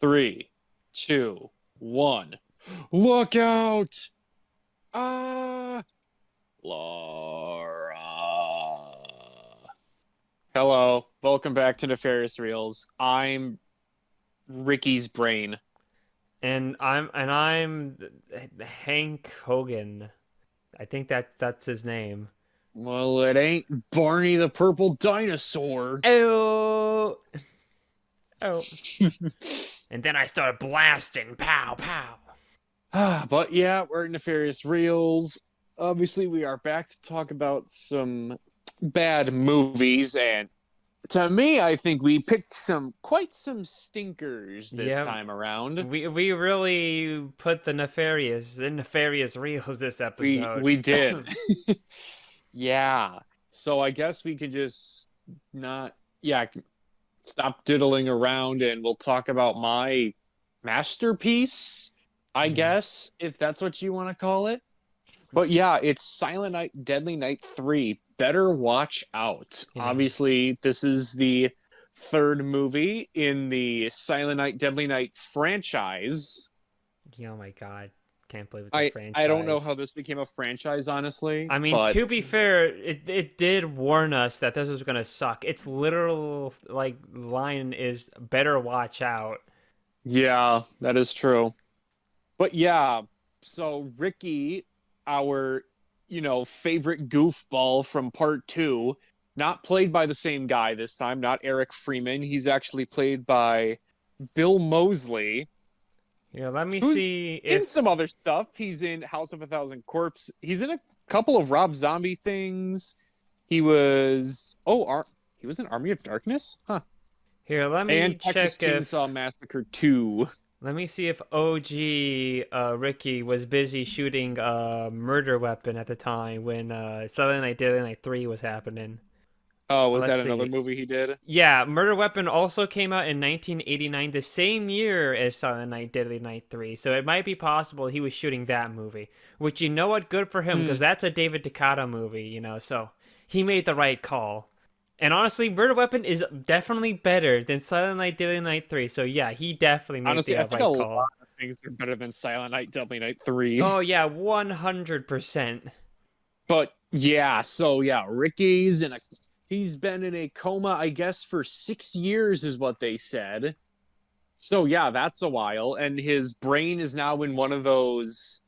Three, two, one. Look out! Ah, Laura. Hello, welcome back to Nefarious Reels. I'm Ricky's brain. And I'm Hank Hogan. I think that's his name. Well, it ain't Barney the Purple Dinosaur. Oh, oh. And then I started blasting, pow, pow. But yeah, we're in Nefarious Reels. Obviously, we are back to talk about some bad movies, and to me, I think we picked quite some stinkers this Yeah, time around. we really put the nefarious reels this episode. We did. Yeah. So I guess we could just not yeah, stop diddling around and we'll talk about my masterpiece, I Yeah, guess, if that's what you want to call it. But yeah, it's Silent Night, Deadly Night 3. Better watch out. yeah. Obviously, this is the third movie in the Silent Night, Deadly Night franchise. Oh my God, can't believe it's a I don't know how franchise. this became a franchise, honestly, I mean, but to be fair, it did warn us that this was gonna suck. Its literal line is "better watch out." yeah, that is true. But yeah, so Ricky, our, favorite goofball from part two, not played by the same guy this time, not Eric Freeman. He's actually played by Bill Moseley, Here, let me who's see in if some other stuff. He's in House of a Thousand Corpse. He's in a couple of Rob Zombie things. He was he was in Army of Darkness, huh? let me And Texas check Chainsaw if Massacre 2. let me see if OG Ricky was busy shooting a murder weapon at the time when Silent Night Deadly Night 3 was happening. Oh, was Let's that another see. movie he did? Yeah, Murder Weapon also came out in 1989, the same year as Silent Night Deadly Night 3. So it might be possible he was shooting that movie. Which, you know what? Good for him, Hmm. because that's a David Ducado movie, so he made the right call. And honestly, Murder Weapon is definitely better than Silent Night Deadly Night 3. So yeah, he definitely made the Honestly, I think a right lot call. of things are better than Silent Night, Deadly Night 3. Oh yeah, 100%. But yeah, so yeah, Ricky's in a he's been in a coma, I guess, for 6 years, is what they said. So yeah, that's a while. And his brain is now in one of those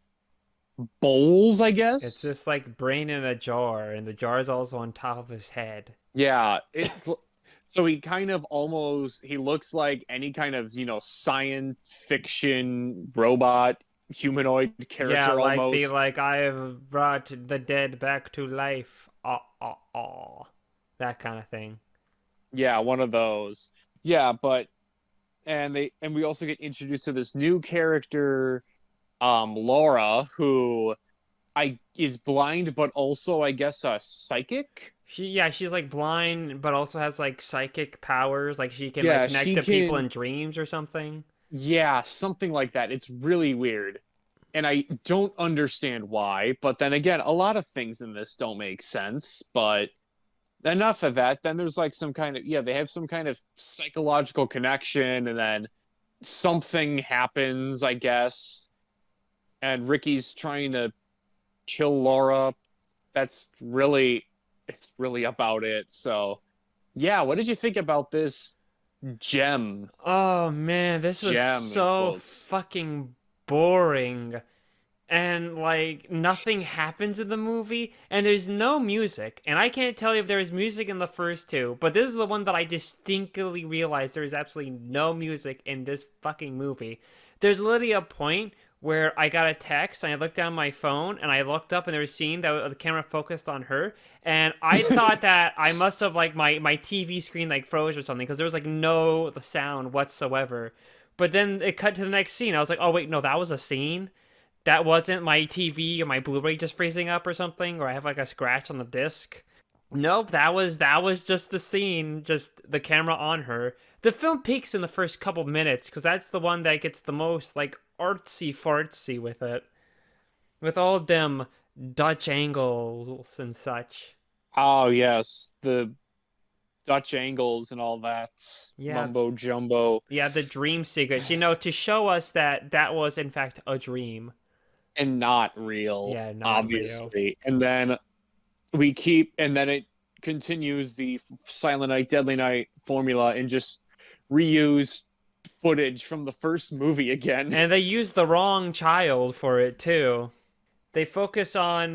bowls, I It's guess. just like brain in a jar, and the jar is also on top of his head. Yeah, it's so he kind of almost he looks like any kind of, science fiction robot humanoid Yeah, character like the almost. like I have brought the dead back to life. That kind of thing. Yeah, one of those. Yeah, but and we also get introduced to this new character, Laura, who I is blind but also I guess a psychic. She's like blind, but also has like psychic powers. Like she can like Yeah, connect she to people can in dreams or something. yeah, something like that. It's really weird. And I don't understand why, but then again, a lot of things in this don't make sense, but enough of that. Then there's like some kind of yeah, they have some kind of psychological connection and then something happens, I guess, and Ricky's trying to kill Laura. That's really it's really about it. So, yeah, what did you think about this gem? Oh man, this was Gem in so quotes. fucking boring. And like nothing happens in the movie, and there's no music. And I can't tell you if there was music in the first two, but this is the one that I distinctly realized there is absolutely no music in this fucking movie. There's literally a point where I got a text and I looked down my phone and I looked up and there was a scene that the camera focused on her, and I thought that I must have like my TV screen like froze or something because there was like no the sound whatsoever. But then it cut to the next scene. I was like, oh wait, no, that was a scene. That wasn't my TV or my Blu-ray just freezing up or something, or I have like a scratch on the disc. Nope, that was just the scene, just the camera on her. The film peaks in the first couple minutes because that's the one that gets the most like artsy fartsy with it, with all them Dutch angles and such. Oh yes, the Dutch angles and all that Yeah, mumbo jumbo, yeah, the dream sequence, to show us that that was in fact a dream. and not real, Yeah, not real. obviously. And then and then it continues the Silent Night, Deadly Night formula and just reuse footage from the first movie again. And they used the wrong child for it too. They focus on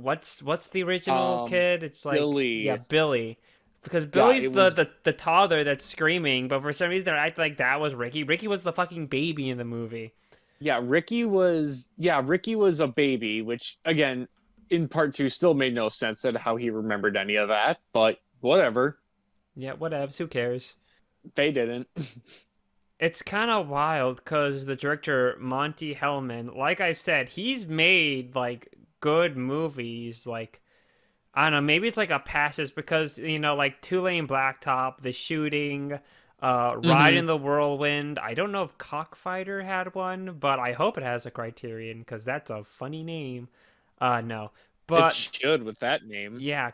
what's the original Um, kid? It's like, yeah, Billy, Billy. Because yeah, Billy's it was the toddler that's screaming, but for some reason they act like that was Ricky. Ricky was the fucking baby in the movie. Ricky was a baby, which again in part two still made no sense that how he remembered any of that, but whatever. Yeah, whatevs, who cares? They didn't. It's kind of wild because the director Monty Hellman, like I said, he's made like good movies. Like, I don't know, maybe it's like a passes because like Two-Lane Blacktop, The Shooting, Ride Hmm. in the Whirlwind. I don't know if Cockfighter had one, but I hope it has a Criterion because that's a funny name. No, It but should with that name. yeah,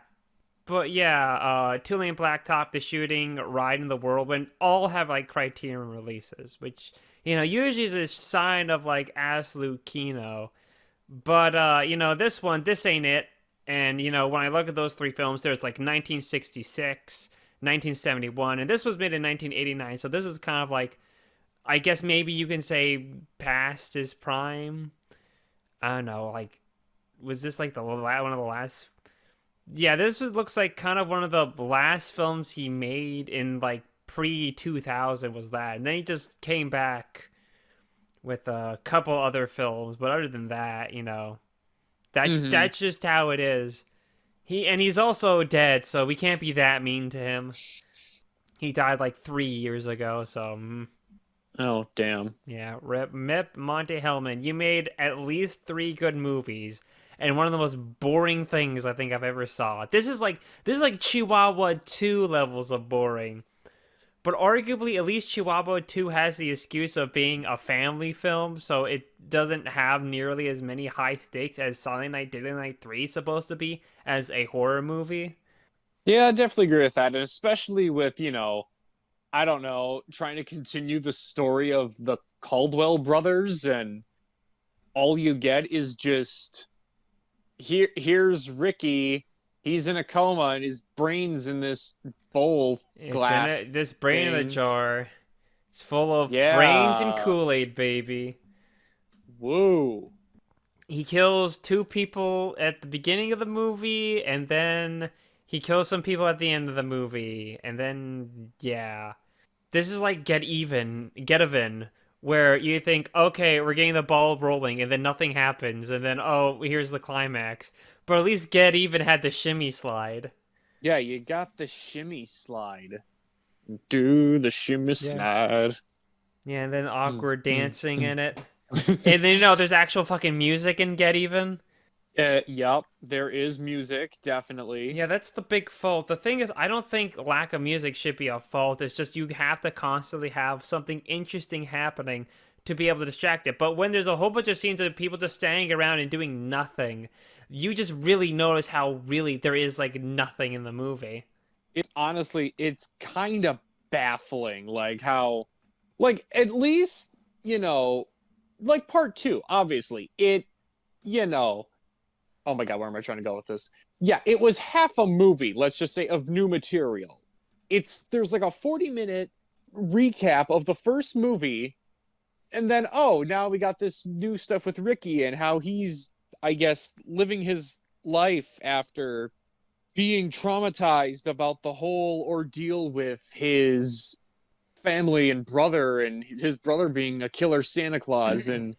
Two-Lane Blacktop, The Shooting, Ride in the Whirlwind all have like Criterion releases, which usually is a sign of like absolute kino. But this ain't it. And when I look at those three films, there's like 1966, 1971, and this was made in 1989. So this is kind of like, I guess maybe you can say past his prime. I don't know, like was this like one of the last? Yeah, looks like kind of one of the last films he made in like pre 2000 was that, and then he just came back with a couple other films. But other than that, Hmm. that's just how it is. He's also dead, so we can't be that mean to him. He died like 3 years ago, so Oh, damn. yeah. Rip Mip Monte Hellman. You made at least three good movies, and one of the most boring things I think I've ever saw. This is like Chihuahua 2 levels of boring. But arguably, at least Chihuahua 2 has the excuse of being a family film, so it doesn't have nearly as many high stakes as Silent Night, Deadly Night 3 is supposed to be as a horror movie. Yeah, I definitely agree with that. And especially with, I don't know, trying to continue the story of the Caldwell brothers, and all you get is just here's Ricky. He's in a coma and his brain's in this bowl It's in glass this brain in a thing. jar. It's full of brains and Yeah. Kool-Aid, baby. Woo. He kills two people at the beginning of the movie, and then he kills some people at the end of the movie, and then yeah. This is like Get Even, where you think, okay, we're getting the ball rolling, and then nothing happens, and then oh, here's the climax. But at least Get Even had the shimmy slide. Yeah, you got the shimmy slide. Do the shimmy Yeah. slide. Yeah, and then Mm, awkward mm, dancing mm. in it. And then there's actual fucking music in Get Even. Yep, there is music, definitely. Yeah, that's the big fault. The thing is, I don't think lack of music should be a fault. It's just you have to constantly have something interesting happening to be able to distract it. But when there's a whole bunch of scenes of people just standing around and doing nothing, you just really notice how really there is like nothing in the movie. It's kind of baffling, like how, like, at least, you know, like part two, obviously, you know, oh my God, where am I trying to go with this? Yeah, it was half a movie, let's just say, of new material. There's like a 40-minute recap of the first movie, and then, oh, now we got this new stuff with Ricky and how he's, I guess, living his life after being traumatized about the whole ordeal with his family and brother, and his brother being a killer Santa Claus, and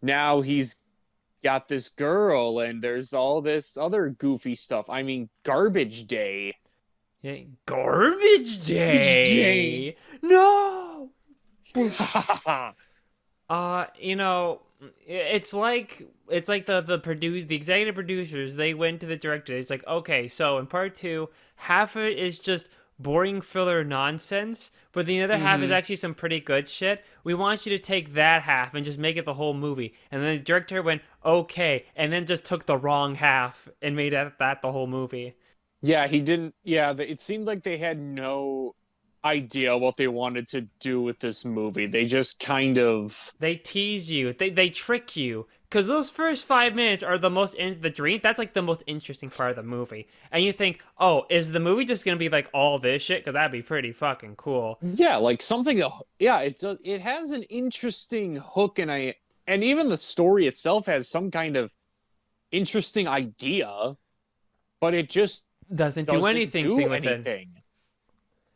now he's got this girl, and there's all this other goofy stuff. I mean, Garbage Day. Yeah, Garbage Garbage Day. Day. No. Boosh. You know, it's like the executive producers, they went to the director. It's like, okay, so in part two, half of it is just boring filler nonsense, but the other half is Mm-hmm. actually some pretty good shit. We want you to take that half and just make it the whole movie. And then the director went, okay, and then just took the wrong half and made that the whole movie. Yeah, he didn't. Yeah, it seemed like they had no idea what they wanted to do with this movie. They just kind of. They tease you. They trick you. Cause those first 5 minutes are the most in the dream. That's like the most interesting part of the movie. And you think, oh, is the movie just gonna be like all this shit? Cause that'd be pretty fucking cool. Yeah, like something. Yeah, it does. It has an interesting hook, and even the story itself has some kind of interesting idea, but it just Doesn't do doesn't anything do thing with it. anything.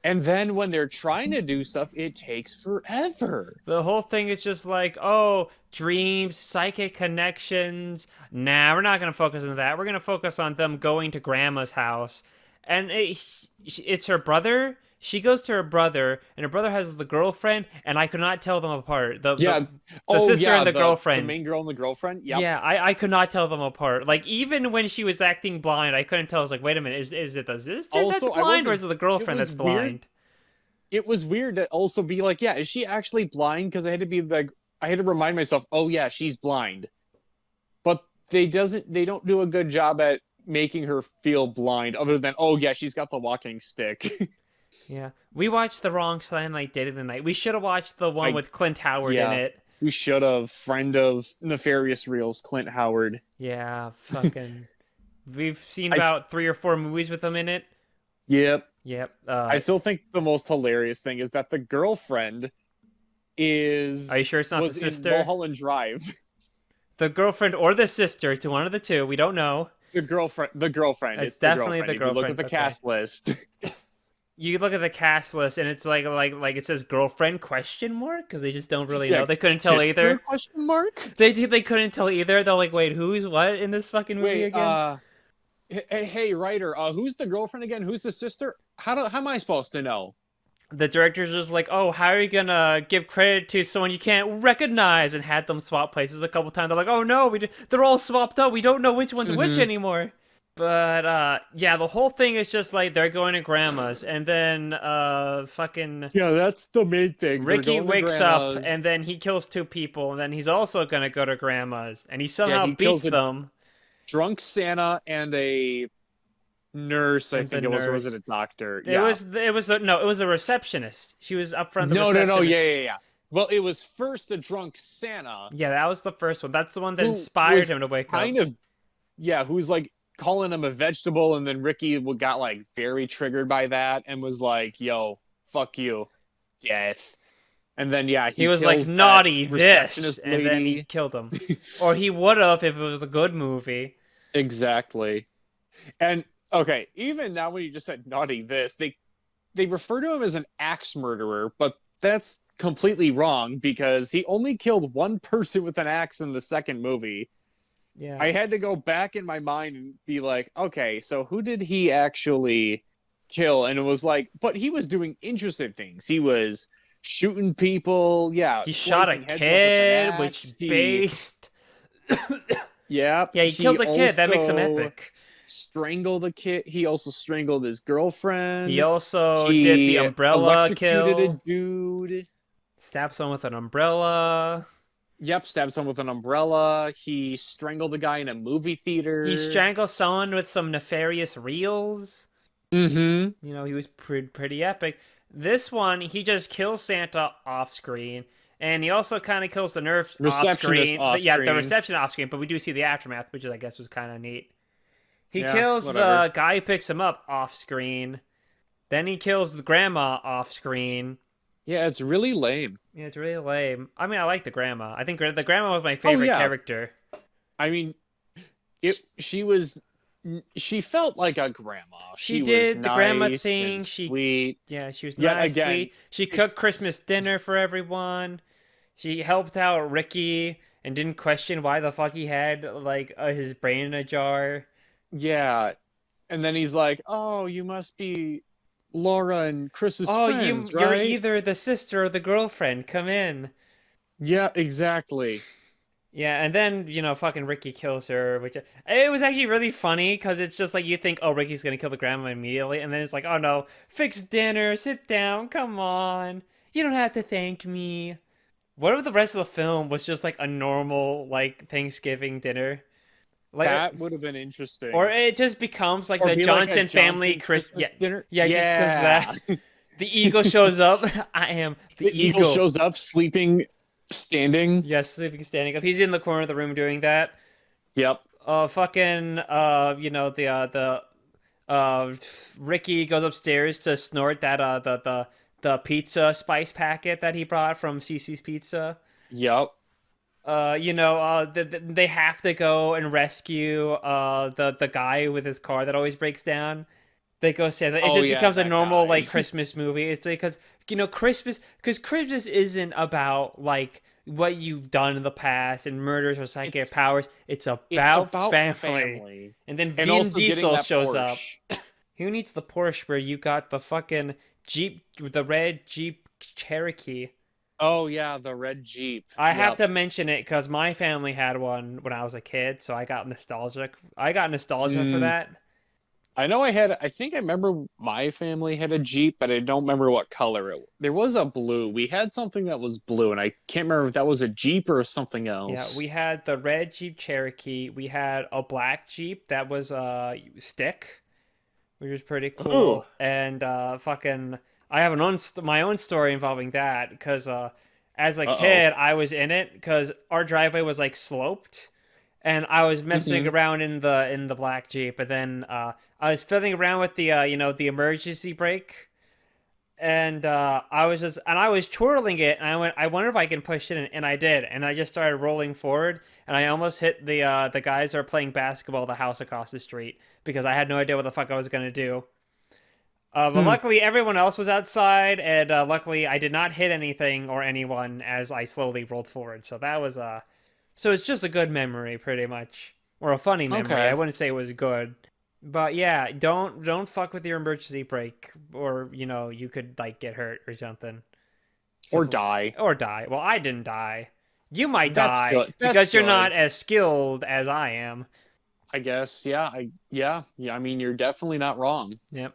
And then when they're trying to do stuff, it takes forever. The whole thing is just like, oh, dreams, psychic connections. Nah, we're not gonna focus on that. We're gonna focus on them going to grandma's house, and it's her brother. She goes to her brother, and her brother has the girlfriend, and I could not tell them apart. Yeah. The Oh, sister yeah. and the The girlfriend. main girl and the girlfriend. Yep. Yeah, I could not tell them apart. Like even when she was acting blind, I couldn't tell. I was like, wait a minute, is it the sister that's Also, I blind, or wasn't. is it the It girlfriend was that's weird. blind? It was weird to also be like, yeah, is she actually blind? Because I had to be like, I had to remind myself, oh yeah, she's blind. But they don't do a good job at making her feel blind, other than, oh yeah, she's got the walking stick. Yeah, we watched the wrong Silent Night Dead of the Night. We should have watched the one I with Clint Howard in Yeah, it. we should have. Friend of Nefarious Reels, Clint Howard. Yeah, fucking. We've seen I about 3 or 4 movies with him in it. Yep. Yep. I still think the most hilarious thing is that the girlfriend Are is you sure it's not the was in sister? Mulholland Drive. The girlfriend or the sister? It's one of the two. We don't know. The girlfriend. The girlfriend. It's It's the definitely girlfriend. the If you look girlfriend. at the Okay. cast list. You look at the cast list and it's like it says girlfriend question mark because they just don't really Yeah, know. They couldn't tell sister? either. Question mark. They couldn't tell either. They're like, wait, who's what in this fucking movie Wait. again? Hey, writer. Who's the girlfriend again? Who's the sister? How am I supposed to know? The director's just like, oh, how are you gonna give credit to someone you can't recognize? And had them swap places a couple times. They're like, oh no, they're all swapped up. We don't know which one's which anymore. But yeah, the whole thing is just like they're going to grandma's, and then fucking Yeah, that's the main thing. They're Ricky going to wakes up, grandma's. and then he kills 2 people, and then he's also gonna go to grandma's, and he somehow he beats kills a them. drunk Santa and a nurse. I And think the it was, or nurse. was it a doctor? It Yeah. was no, it was a receptionist. She was up front. The No, receptionist. yeah. Well, it was first the drunk Santa Yeah, that was the first one. That's the one that who inspired was him to wake kind up. of, yeah, who's like calling him a vegetable, and then Ricky got like very triggered by that and was like, "Yo, fuck you, death." And then yeah, He was like kills that naughty this, receptionist and then he lady. killed him, or he would have if it was a good movie. Exactly. And okay, even now when you just said naughty this, they refer to him as an axe murderer, but that's completely wrong because he only killed one person with an axe in the second movie. Yeah, I had to go back in my mind and be like, okay, so who did he actually kill? And it was like, but he was doing interesting things. He was shooting people, yeah, he shot a slicing heads off with kid, an which axe. based. Yeah, Yeah, he killed the kid. That makes him also epic. strangled a kid. He also strangled his girlfriend. He also He did the umbrella electrocuted kill. a dude. Stabbed someone with an umbrella. Yep, stabbed someone with an umbrella. He strangled a guy in a movie theater. He strangled someone with some nefarious reels. Mm-hmm. You know, he was pretty epic. This one, he just kills Santa off screen, and he also kind of kills the nurse off Receptionist screen. off Yeah, the screen. reception off screen, but we do see the aftermath, which I guess was kind of neat. He Yeah, kills whatever. the guy who picks him up off screen. Then he kills the grandma off screen. Yeah, it's really lame. Yeah, it's really lame. I mean, I like the grandma. I think the grandma was my favorite yeah. character. I mean, she felt like a grandma. She was did the grandma nice thing. and She sweet. Yeah, she was Yet nice, again, sweet. She it's- cooked Christmas dinner for everyone. She helped out Ricky and didn't question why the fuck he had like his brain in a jar. Yeah, and then he's like, "Oh, you must be Laura and Chris's Oh, friends, you're right?" either the sister or the girlfriend. Come in. Yeah, exactly. Yeah, and then fucking Ricky kills her, which it was actually really funny because it's just like you think, oh, Ricky's gonna kill the grandma immediately, and then it's like, oh no, fix dinner, sit down, come on, you don't have to thank me. What if the rest of the film was just like a normal like Thanksgiving dinner? Like, That would have been interesting. or it just becomes like Or the be like a Johnson family Johnson Chris. Yeah, Christmas dinner. yeah, it just becomes Yeah. that. The eagle shows up. I am the The eagle eagle. shows up sleeping, standing. Yes, sleeping standing up. He's in the corner of the room doing that. Yep. Fucking, uh, Ricky goes upstairs to snort that, the pizza spice packet that he brought from Cece's Pizza. Yep. They have to go and rescue, the guy with his car that always breaks down. They go say that it Oh just yeah, becomes a that normal, guy. like, Christmas movie. It's like, because Christmas isn't about, like, what you've done in the past and murders or psychic It's powers. It's it's about about family. family. And then And Vin also getting Diesel that shows up. Porsche. Who needs the Porsche where you got the fucking Jeep, the red Jeep Cherokee? Oh yeah, the red Jeep. I have Yep. to mention it because my family had one when I was a kid, so I got nostalgic. I got nostalgia for that. I think I remember my family had a Jeep, but I don't remember what color it was. There was a blue. We had something that was blue, and I can't remember if that was a Jeep or something Yeah, else. we had the red Jeep Cherokee. We had a black Jeep that was stick, which was pretty cool. Ooh. And fucking, I have my own story involving that because as a Uh-oh. kid I was in it because our driveway was like sloped, and I was messing Mhm. around in the black Jeep, and then I was fiddling around with the emergency brake. And I was twirling it, and I wonder if I can push it in, and I did, and I just started rolling forward, and I almost hit the guys that are playing basketball at the house across the street because I had no idea what the fuck I was gonna do. But Hmm. luckily everyone else was outside, and luckily I did not hit anything or anyone as I slowly rolled forward. So that was so it's just a good memory, pretty much, or a funny memory. I Okay. wouldn't say it was good. But yeah, don't fuck with your emergency brake, or you could like get hurt or something, Or die. or die. Well, I didn't die. You might That's die good. That's because you're good. not as skilled as I am. I guess. Yeah. Yeah. I mean, you're definitely not wrong. Yep.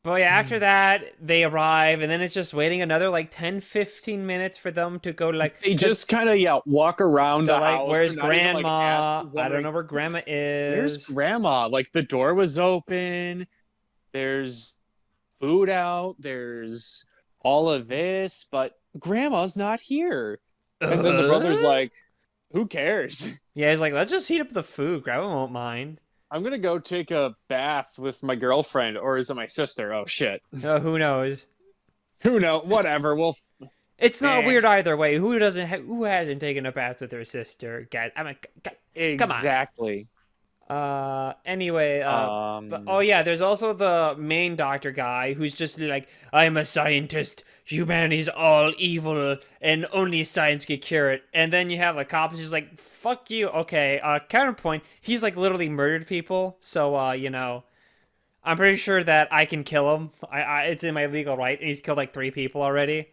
But yeah, after that they arrive, and then it's just waiting another like 10-15 minutes for them to go like. They 'Cause just kind of walk around they're the like, house. "Where's They're not even Grandma? I don't wondering, know where Grandma where's is." grandma? Like the door was open. There's food out. There's all of this, but grandma's not here. And then the brother's Uh? like, who cares? Yeah, he's like, "Let's just heat up the food. Grandma won't mind." I'm gonna go take a bath with my girlfriend, or is it my sister? Oh shit. Who knows? Who knows? Whatever. Well, It's not eh, weird either way. Who hasn't taken a bath with their sister? Guys, I mean, come on. exactly. Anyway, but, oh yeah, there's also the main doctor guy who's just like, I'm a scientist. Humanity's all evil, and only science can cure it. And then you have the cops who's like, fuck you. Okay. Counterpoint. He's like literally murdered people, so I'm pretty sure that I can kill him. It's in my legal right. He's killed like 3 people already.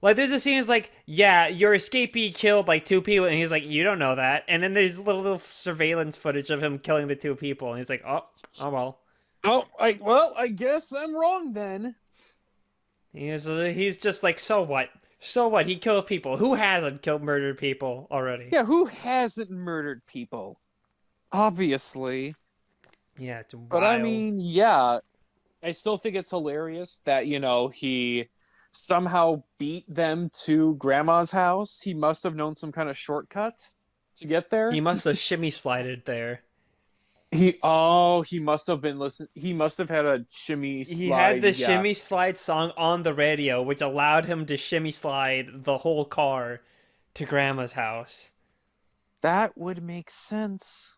Like, there's a scene that's like, yeah, your escapee killed, like, 2 people, and he's like, you don't know that. And then there's little surveillance footage of him killing the 2 people, and he's like, oh well. I guess I'm wrong then. He's just like, so what? So what? He killed people. Who hasn't murdered people already? Yeah, who hasn't murdered people? Obviously. Yeah, it's wild. But I mean, yeah, I still think it's hilarious that, he somehow beat them to grandma's house. He must have known some kind of shortcut to get there. He must have shimmy slided there. He must have been listening. He must have had a shimmy slide. He had the yeah. shimmy slide song on the radio, which allowed him to shimmy slide the whole car to grandma's house. That would make sense.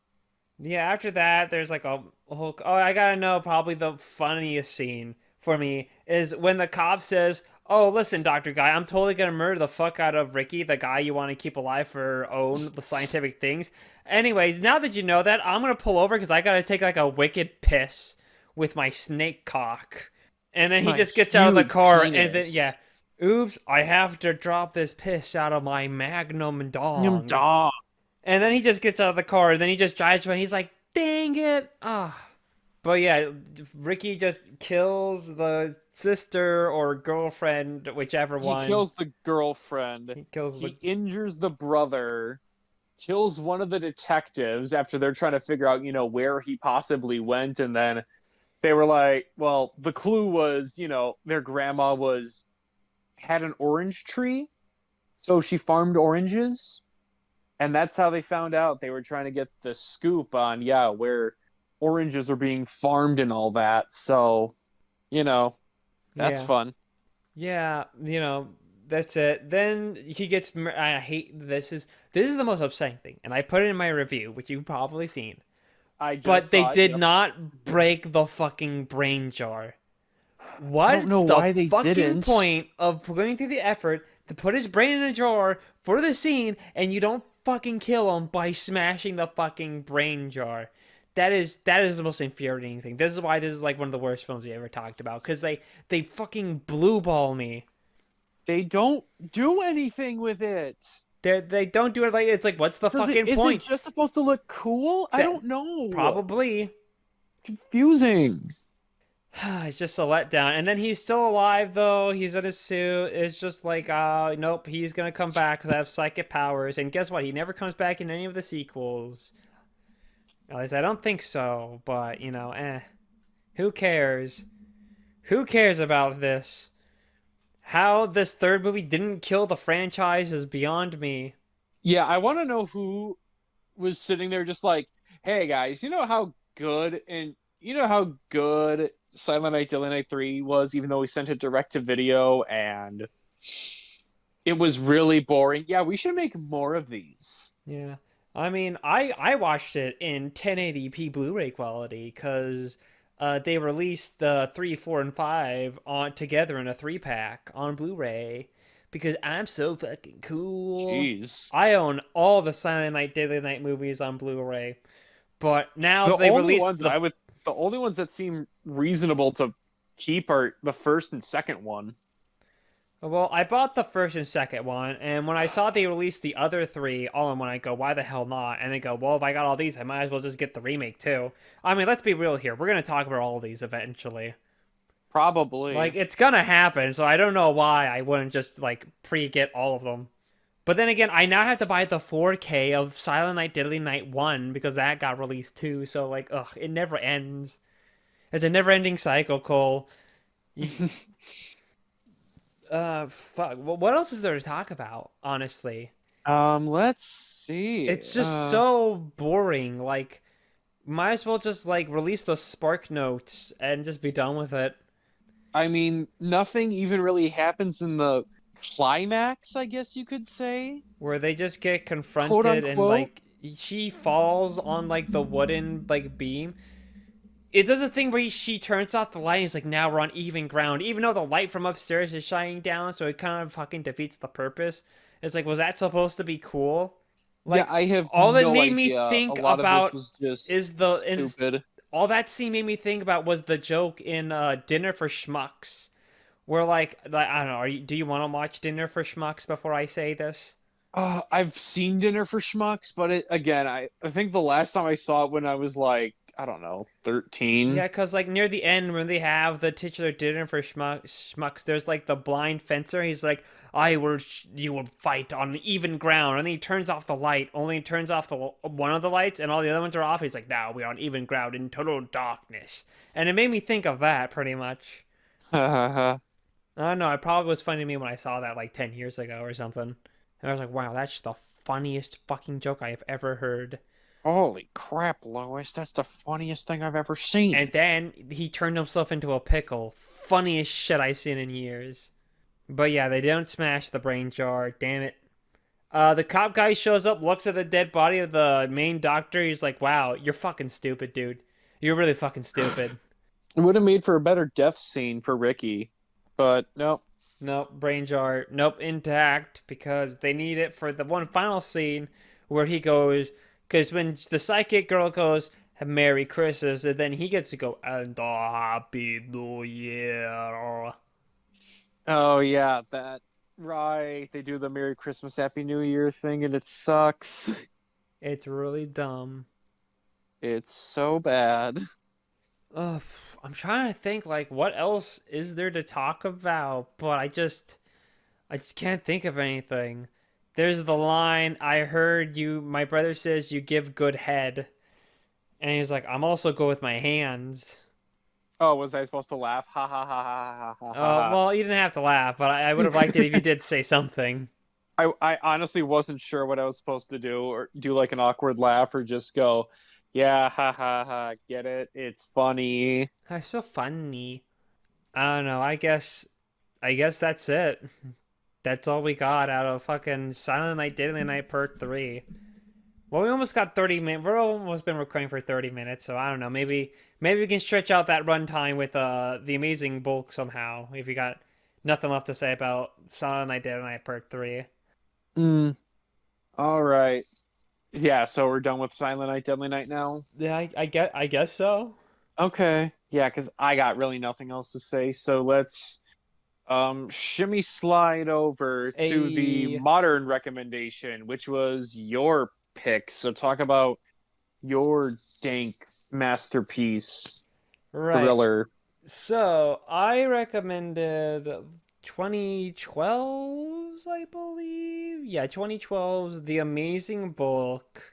Yeah, after that, there's like a whole. Oh, I gotta know. Probably the funniest scene for me is when the cop says, "Oh, listen, Doctor Guy, I'm totally gonna murder the fuck out of Ricky, the guy you want to keep alive for own the scientific things." Anyways, now that you know that, I'm gonna pull over because I gotta take like a wicked piss with my snake cock. And then he My just gets out of the huge car, and then penis. yeah, oops, I have to drop this piss out of my magnum dong. Dog. And then he just gets out of the car, and then he just drives away. He's like, dang it. Ah. But yeah, Ricky just kills the sister or girlfriend, whichever one. He kills the girlfriend. He kills He injures the brother. kills one of the detectives after they're trying to figure out, where he possibly went. And then they were like, well, the clue was, their grandma had an orange tree. So she farmed oranges. And that's how they found out. They were trying to get the scoop on, yeah, where oranges are being farmed and all that. So, that's Yeah. fun. Yeah, that's it. Then he gets. I hate this is the most upsetting thing, and I put it in my review, which you've probably seen. I But just they saw it. did Yep. not break the fucking brain jar. I don't know What's the why they fucking didn't. point of going through the effort to put his brain in a jar for the scene, and you don't fucking kill him by smashing the fucking brain jar? That is the most infuriating thing. This is why this is like one of the worst films we ever talked about, because they fucking blue ball me. They don't do anything with it. They don't do it like it's like what's the Does it fucking is it point? just supposed to look cool? I That don't know. probably Confusing. it's just a letdown. And then he's still alive though. He's in his suit. It's just like nope, he's gonna come back because I have psychic powers. And guess what? He never comes back in any of the sequels. At least I don't think so. But who cares? Who cares about this? How this third movie didn't kill the franchise is beyond me. Yeah, I want to know who was sitting there just like, hey guys, you know how good Silent Night Deadly Night 3 was, even though we sent it direct to video and it was really boring. Yeah, we should make more of these. Yeah. I mean, I watched it in 1080p Blu-ray quality because they released the 3, 4, and 5 on together in a 3-pack on Blu-ray because I'm so fucking cool. Jeez. I own all the Silent Night, Deadly Night movies on Blu-ray, but now The they only released ones that the only ones that seem reasonable to keep are the first and second one. Well, I bought the first and second one, and when I saw they released the other 3 all in one, I go, why the hell not? And they go, well, if I got all these, I might as well just get the remake too. I mean, let's be real here. We're going to talk about all of these eventually. Probably. Like, it's going to happen, so I don't know why I wouldn't just, like, pre-get all of them. But then again, I now have to buy the 4K of Silent Night, Deadly Night 1, because that got released too, so, like, ugh, it never ends. It's a never-ending cycle, Cole. Fuck. What else is there to talk about, honestly? Let's see. It's just so boring. Like, might as well just, like, release the Spark Notes and just be done with it. I mean, nothing even really happens in the climax, I guess you could say. Where they just get confronted Quote and, unquote. like, she falls on, like, the wooden, like, beam. It does a thing where she turns off the light and he's like, now we're on even ground. Even though the light from upstairs is shining down, so it kind of fucking defeats the purpose. It's like, was that supposed to be cool? Like, Yeah, I have all that no made me idea. think A lot about of this was just is the stupid. all that scene made me think about was the joke in Dinner for Schmucks, where like I don't know, do you want to watch Dinner for Schmucks before I say this? I've seen Dinner for Schmucks, but I think the last time I saw it when I was like, I don't know, 13. Yeah, because like near the end when they have the titular Dinner for Schmucks, there's like the blind fencer. He's like, you will fight on even ground, and then he turns off the light. Only turns off the one of the lights, and all the other ones are off. He's like, now we're on even ground in total darkness, and it made me think of that pretty much. I don't know. It probably was funny to me when I saw that like 10 years ago or something. And I was like, wow, that's the funniest fucking joke I have ever heard. Holy crap, Lois, that's the funniest thing I've ever seen. And then he turned himself into a pickle. Funniest shit I've seen in years. But yeah, they don't smash the brain jar. Damn it. The cop guy shows up, looks at the dead body of the main doctor. He's like, wow, you're fucking stupid, dude. You're really fucking stupid. It would have made for a better death scene for Ricky, but nope. Nope, brain jar. Nope, intact, because they need it for the one final scene where he goes, because when the psychic girl goes, Merry Christmas, and then he gets to go, and a Happy New Year. Oh yeah, that right. They do the Merry Christmas, Happy New Year thing, and it sucks. It's really dumb. It's so bad. I'm trying to think, like, what else is there to talk about, but I just can't think of anything. there's the line, I heard you, my brother says you give good head. And he's like, I'm also good with my hands. Oh, was I supposed to laugh? Ha ha ha ha ha ha ha. Well, you didn't have to laugh, but I would have liked it if you did say something. I honestly wasn't sure what I was supposed to do, or do like an awkward laugh, or just go, yeah, ha ha ha, get it? It's funny. That's so funny. I don't know. I guess that's it. That's all we got out of fucking Silent Night, Deadly Night Part 3. Well, we almost got 30 minutes. We're almost been recording for 30 minutes, so I don't know. Maybe we can stretch out that runtime with the amazing bulk somehow. If you got nothing left to say about Silent Night, Deadly Night Part 3. Mm, all right. Yeah, so we're done with Silent Night, Deadly Night now. Yeah, I guess so. Okay. Yeah, because I got really nothing else to say. So let's shimmy slide over to the A modern recommendation, which was your pick. So talk about your dank masterpiece right. thriller. So I recommended 2012's, I believe. Yeah, 2012's The Amazing Bulk.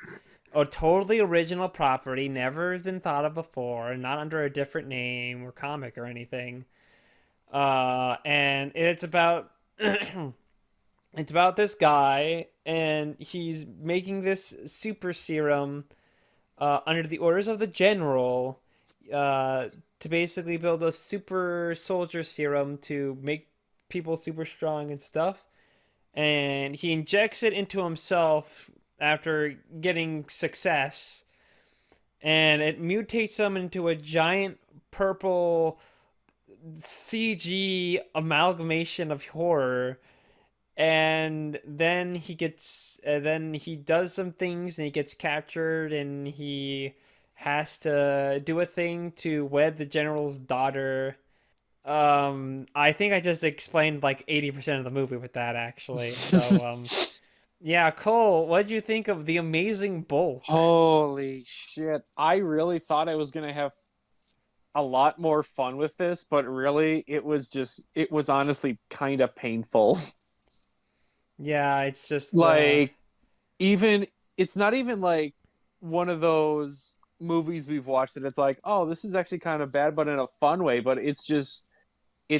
A totally original property, never been thought of before, not under a different name or comic or anything. And it's about it's about this guy, and he's making this super serum under the orders of the general, to basically build a super soldier serum to make people super strong and stuff. And he injects it into himself after getting success, and it mutates him into a giant purple CG amalgamation of horror. And then he does some things and he gets captured and he has to do a thing to wed the general's daughter. I think I just explained like 80% of the movie with that actually. So yeah, Cole, what did you think of The Amazing Bulk? Holy shit. I really thought I was going to have a lot more fun with this, but really it was honestly kind of painful. Yeah, it's just Like, even it's not even like one of those movies we've watched that it's like, oh, this is actually kind of bad, but in a fun way. But it's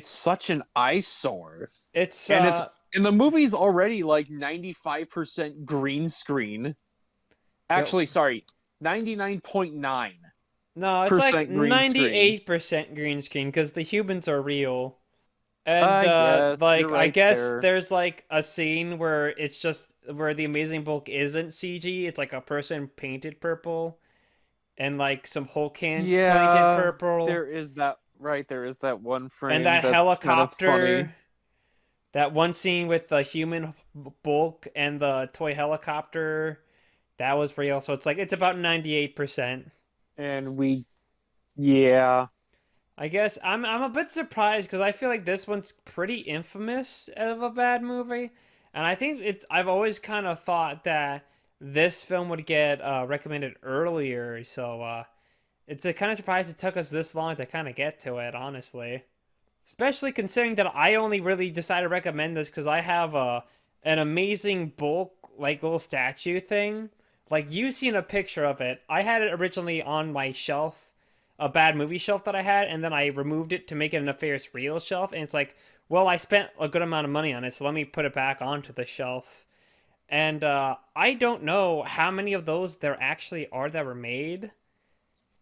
such an eyesore, it's and the movie's already like 95% green screen. yo, Actually, sorry, 99.9% no, it's like green screen. 98% green screen because the humans are real. And I guess you're like I right guess there. there's like a scene where it's just where the Amazing Bulk isn't CG. It's like a person painted purple and like some Hulk hands painted Yeah, purple. there is that. Right, there is that one And frame that that's kind of funny. helicopter, that one scene with the human Bulk and the toy helicopter, that was real. So it's like it's about 98%. And yeah. I guess I'm a bit surprised because I feel like this one's pretty infamous of a bad movie, and I think I've always kind of thought that this film would get recommended earlier. So it's a kind of surprise it took us this long to kind of get to it, honestly. Especially considering that I only really decided to recommend this because I have an amazing bulk like little statue thing. Like you've seen a picture of it. I had it originally on my shelf, a bad movie shelf that I had, and then I removed it to make it a Nefarious Reels shelf. And it's like, well, I spent a good amount of money on it, so let me put it back onto the shelf. And I don't know how many of those there actually are that were made.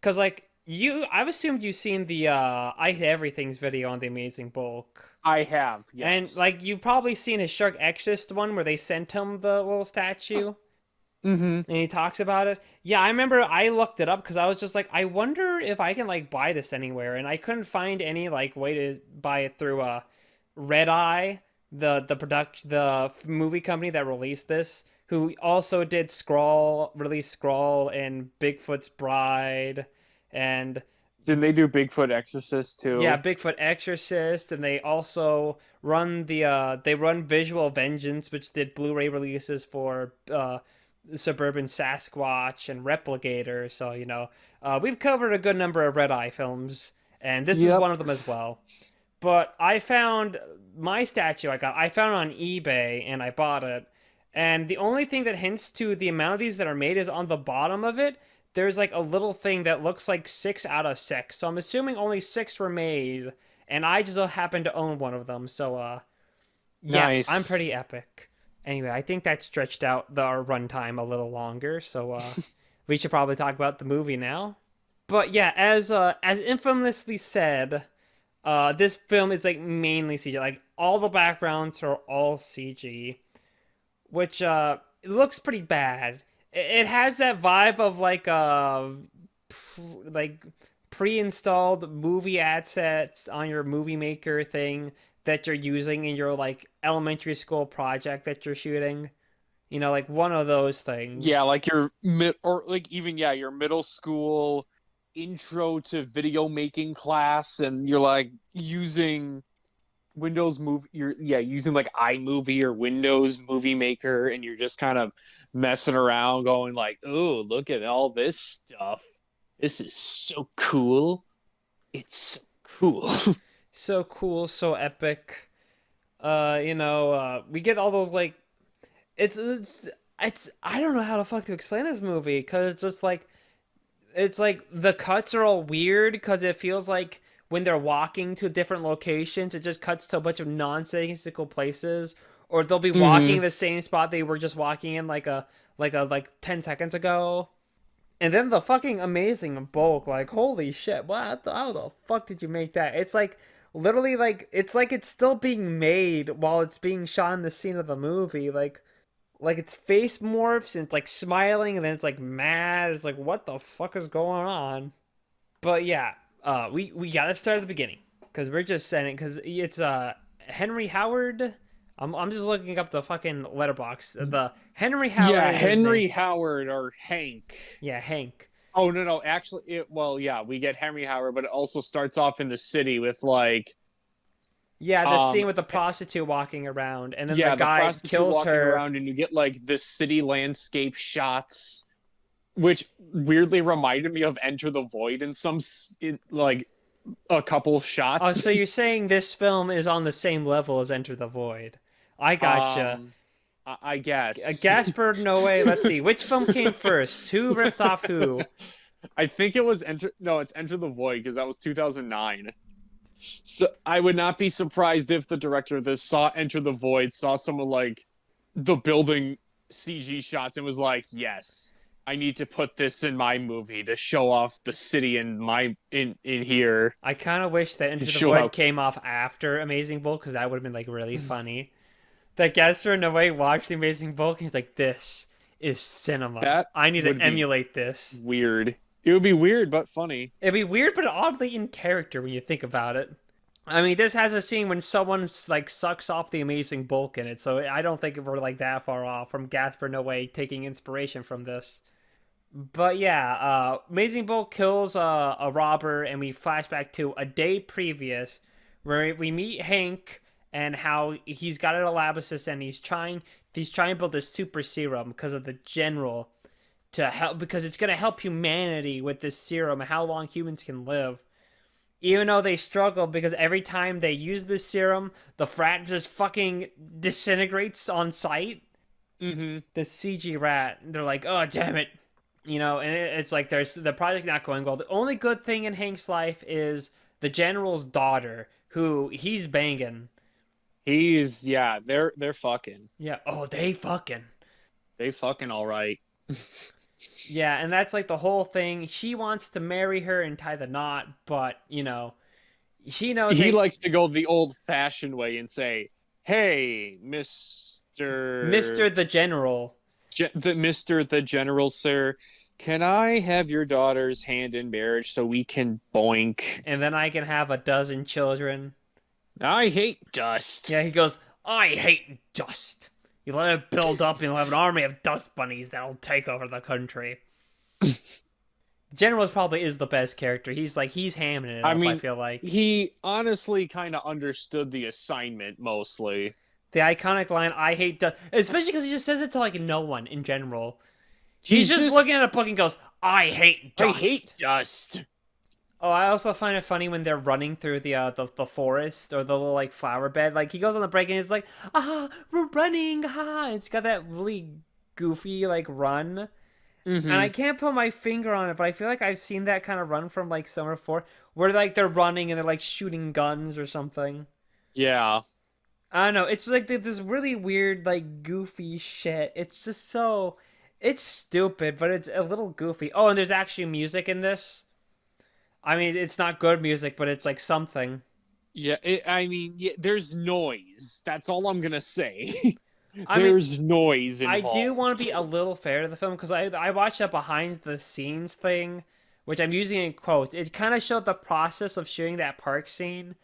Cause like I've assumed you've seen the I Hate Everything's video on the Amazing Bulk. I have, And yes. like you've probably seen his Shark Exorcist one where they sent him the little statue Mm-hmm. and he talks about it. Yeah, I remember I looked it up because I was just like, I wonder if I can like buy this anywhere, and I couldn't find any like way to buy it through Red Eye, the movie company that released this, who also did release Scrawl and Bigfoot's Bride, and Didn't they do Bigfoot Exorcist yeah, too? Bigfoot Exorcist, and they also run Visual Vengeance, which did Blu-ray releases for Suburban Sasquatch and Replicator. So we've covered a good number of Red Eye films, and this is Yep. one of them as well. But I found my statue I found on eBay and I bought it, And the only thing that hints to the amount of these that are made is on the bottom of it. There's like a little thing that looks like 6 out of 6. So I'm assuming only 6 were made, and I just happen to own one of them. So yeah, I'm Nice. pretty epic. Anyway, I think that stretched out our runtime a little longer. So we should probably talk about the movie now. But yeah, as infamously said, this film is like mainly CG. Like all the backgrounds are all CG, which it looks pretty bad. It has that vibe of like like pre-installed movie assets on your movie maker thing that you're using in your like elementary school project that you're shooting. You know, like one of those Yeah, things. like your mid or like even yeah, your middle school intro to video making class, and you're like using Windows Movie. You're yeah using like iMovie or Windows Movie Maker, and you're just kind of messing around, going like, "Oh, look at all this stuff. This is so cool. It's so cool." So cool, so epic. We get all those like it's I don't know how the fuck to explain this movie because it's just like it's like the cuts are all weird because it feels like when they're walking to different locations, it just cuts to a bunch of nonsensical places, or they'll be walking hmm the same spot they were just walking in like 10 seconds ago. And then the fucking amazing bulk, like holy shit, how the fuck did you make that? It's like literally like it's still being made while it's being shot in the scene of the movie. Like its face morphs and it's like smiling and then it's like mad. It's like what the fuck is going on? But yeah, we gotta start at the beginning because we're just saying it because it's Henry Howard. I'm just looking up the fucking letterbox. The Henry Howard Yeah, is his name. Henry Howard or Hank. Yeah, Hank. Oh no, actually, well, yeah, we get Henry Howard, but it also starts off in the city with like, Yeah, the um, scene with the prostitute walking around, and then the yeah, the guy prostitute kills walking her. around, and you get like the city landscape shots, which weirdly reminded me of Enter the Void in like a couple Oh, shots. so you're saying this film is on the same level as Enter the Void? I gotcha. um, I guess. Gasper, no way. Let's see. Which film came first? Who ripped off who? I think it was Enter. No, it's Enter the Void because that was 2009. So I would not be surprised if the director of this saw Enter the Void, saw someone like the building CG shots, and was like, "Yes, I need to put this in my movie to show off the city in my in here I kind of wish that to Enter the show Void how came off after Amazing Bulk because that would have been like really funny. That Gasper, no way, watched the Amazing Bulk and he's like, "This is cinema. that I need to would be emulate this." weird. It would be weird but funny. It'd be weird, but oddly in character when you think about it. I mean, this has a scene when someone like sucks off the Amazing Bulk in it, so I don't think we're like that far off from Gasper No Way taking inspiration from this. But yeah, Amazing Bulk kills a robber, and we flash back to a day previous, where we meet Hank and how he's got a lab assistant. And he's trying to build a super serum because of the general to help because it's gonna help humanity with this serum and how long humans can live. Even though they struggle because every time they use this serum, the frat just fucking disintegrates on sight. Mm-hmm. The CG rat, they're like, oh damn it, and it's like there's the project not going well. The only good thing in Hank's life is the general's daughter, who he's banging. He's yeah, they're fucking. Yeah. Oh, they fucking. They fucking all right. Yeah, and that's like the whole thing. She wants to marry her and tie the knot, but he knows He that likes to go the old-fashioned way and say, "Hey, Mister the General. Mister the General, sir, can I have your daughter's hand in marriage so we can boink?" And then I can have a dozen children. I hate dust. Yeah, he goes, I hate dust. You let it build up and you'll have an army of dust bunnies that'll take over the country. General's probably is the best character. He's hamming it up, I feel like. He honestly kind of understood the assignment mostly. The iconic line, I hate dust, especially because he just says it to like no one in general. He's just looking at a book and goes, I hate dust. I hate dust. Oh, I also find it funny when they're running through the forest or the little like flower bed. Like he goes on the break and he's like, "Ah, we're running!" Ha! It's got that really goofy like run, and Mm-hmm. I can't put my finger on it, but I feel like I've seen that kind of run from like Summer 4, where like they're running and they're like shooting guns or something. Yeah. I don't know. It's like this really weird, like goofy shit. It's just so, it's stupid, but it's a little goofy. Oh, and there's actually music in this. I mean, it's not good music, but it's like something. Yeah, I mean, yeah, there's noise. That's all I'm gonna say. I mean, There's noise I do want to involved. be a little fair to the film because I watched a behind the scenes thing, which I'm using in quotes. It kind of showed the process of shooting that park scene,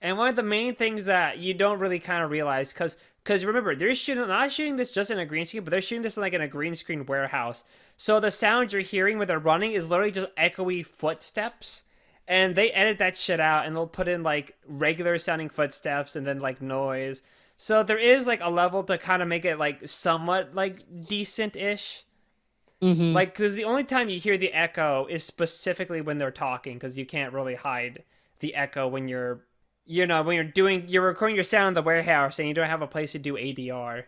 and one of the main things that you don't really kind of realize because remember they're shooting not shooting this just in a green screen, but they're shooting this like in a green screen warehouse. So the sound you're hearing when they're running is literally just echoey footsteps. And they edit that shit out and they'll put in like regular sounding footsteps and then like noise. So there is like a level to kind of make it like somewhat like decent ish. Mm-hmm. Like, because the only time you hear the echo is specifically when they're talking, because you can't really hide the echo when when you're recording your sound in the warehouse and you don't have a place to do ADR.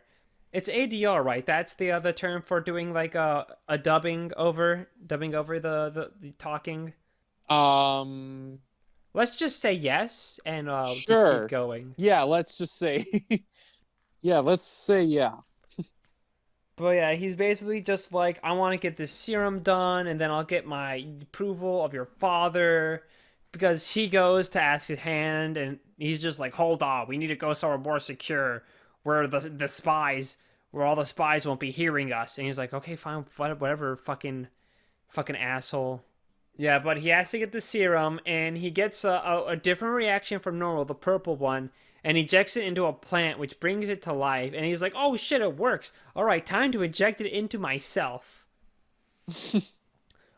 It's ADR, right? That's the other term for doing like a dubbing over the talking. Um, Let's just say yes, and just keep sure. going. Yeah, let's just say, yeah, let's say yeah. But yeah, he's basically just like, I want to get this serum done, and then I'll get my approval of your father. Because he goes to ask his hand, and he's just like, hold on, we need to go somewhere more secure, where where all the spies won't be hearing us. And he's like, okay, fine, whatever, fucking asshole. Yeah, but he has to get the serum, and he gets a different reaction from normal, the purple one, and ejects it into a plant, which brings it to life. And he's like, oh shit, it works. All right, time to eject it into myself.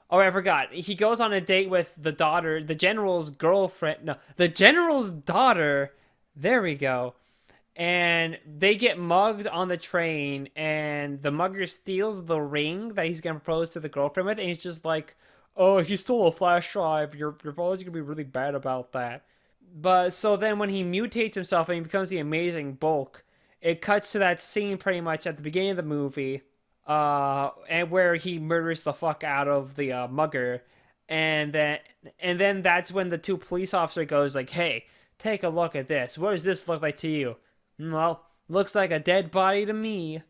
Oh, I forgot. He goes on a date with the daughter, the general's girlfriend. No, the general's daughter. There we go. And they get mugged on the train, and the mugger steals the ring that he's gonna propose to the girlfriend with, and he's just like, "Oh, he stole a flash drive. Your father's gonna be really bad about that." But so then, when he mutates himself and he becomes the Amazing Bulk, it cuts to that scene pretty much at the beginning of the movie, and where he murders the fuck out of the mugger, and then that's when the two police officer goes like, "Hey, take a look at this. What does this look like to you?" Well, looks like a dead body to me.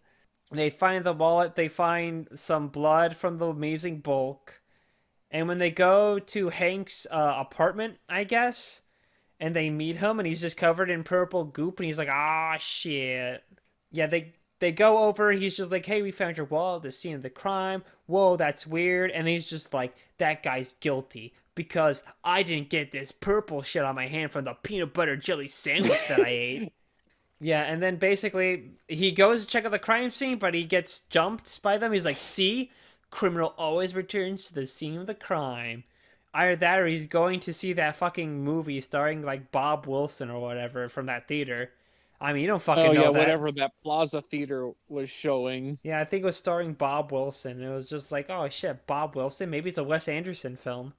They find the wallet, they find some blood from the Amazing Bulk. And when they go to Hank's apartment, I guess, and they meet him and he's just covered in purple goop and he's like, ah, shit. Yeah, they go over, he's just like, hey, we found your wallet, the scene of the crime. Whoa, that's weird. And he's just like, that guy's guilty because I didn't get this purple shit on my hand from the peanut butter jelly sandwich that I ate. Yeah, and then basically he goes to check out the crime scene, but he gets jumped by them. He's like, see, criminal always returns to the scene of the crime. Either that or he's going to see that fucking movie starring like Bob Wilson or whatever from that theater. I mean, you don't Oh fucking yeah, know that. whatever that Plaza Theater was showing. Yeah, I think it was starring Bob Wilson. It was just like, oh shit, Bob Wilson? Maybe it's a Wes Anderson film.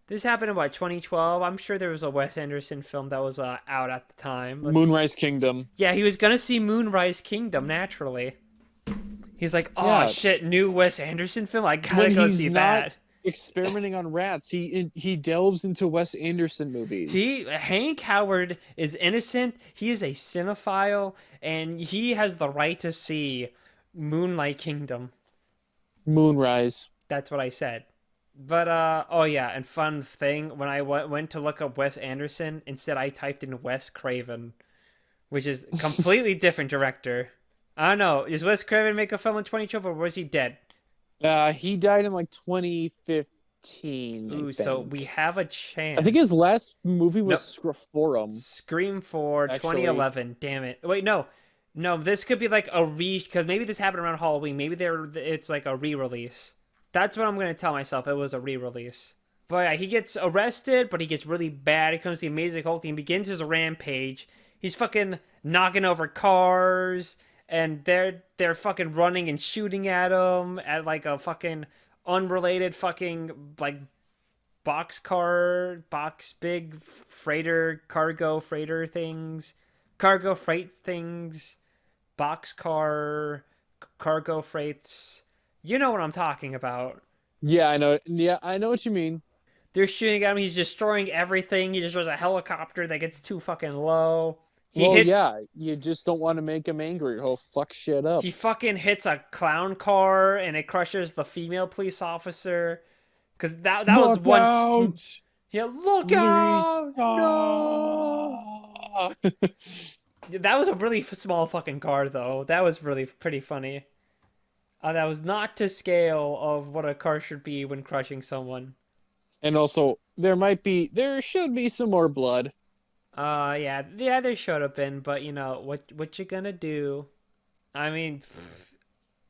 This happened in what, 2012? I'm sure there was a Wes Anderson film that was out at the time. Moonrise Kingdom. Yeah, he was gonna see Moonrise Kingdom naturally. He's like, oh Yeah, shit, new Wes Anderson film. I gotta when go he's see not that. experimenting on rats, he delves into Wes Anderson movies. Hank Howard is innocent. He is a cinephile, and he has the right to see Moonlight Kingdom. Moonrise. That's what I said. But oh yeah, and fun thing when I went to look up Wes Anderson, instead I typed in Wes Craven, which is a completely different director. I don't know. Is Wes Craven make a film in 2012 or was he dead? He died in like 2015, I Ooh, so we think. have a I think chance. his last movie was Nope. Scroforum, Scream 4 actually. 2011. Damn it. Wait, no. No, this could be like a because maybe this happened around Halloween. Maybe it's like a re-release. That's what I'm going to tell myself. It was a re-release. But yeah, he gets arrested, but he gets really bad. He comes to the Amazing Hulk and begins his rampage. He's fucking knocking over cars, and they're fucking running and shooting at him at like a fucking unrelated fucking like big freighter, cargo freight things, boxcar, cargo freights. You know what I'm talking about. Yeah, I know. Yeah, I know what you mean. They're shooting at him. He's destroying everything. He destroys a helicopter that gets too fucking low. He Well, hit. yeah, you just don't want to make him angry or he'll fuck shit up. He fucking hits a clown car and it crushes the female police officer. Cause that was Look one. out! Yeah, look Lisa! out! No. That was a really small fucking car, though. That was really pretty funny. That was not to scale of what a car should be when crushing someone. And also, there should be some more blood. Yeah, there should have been, but you know what you gonna do? I mean,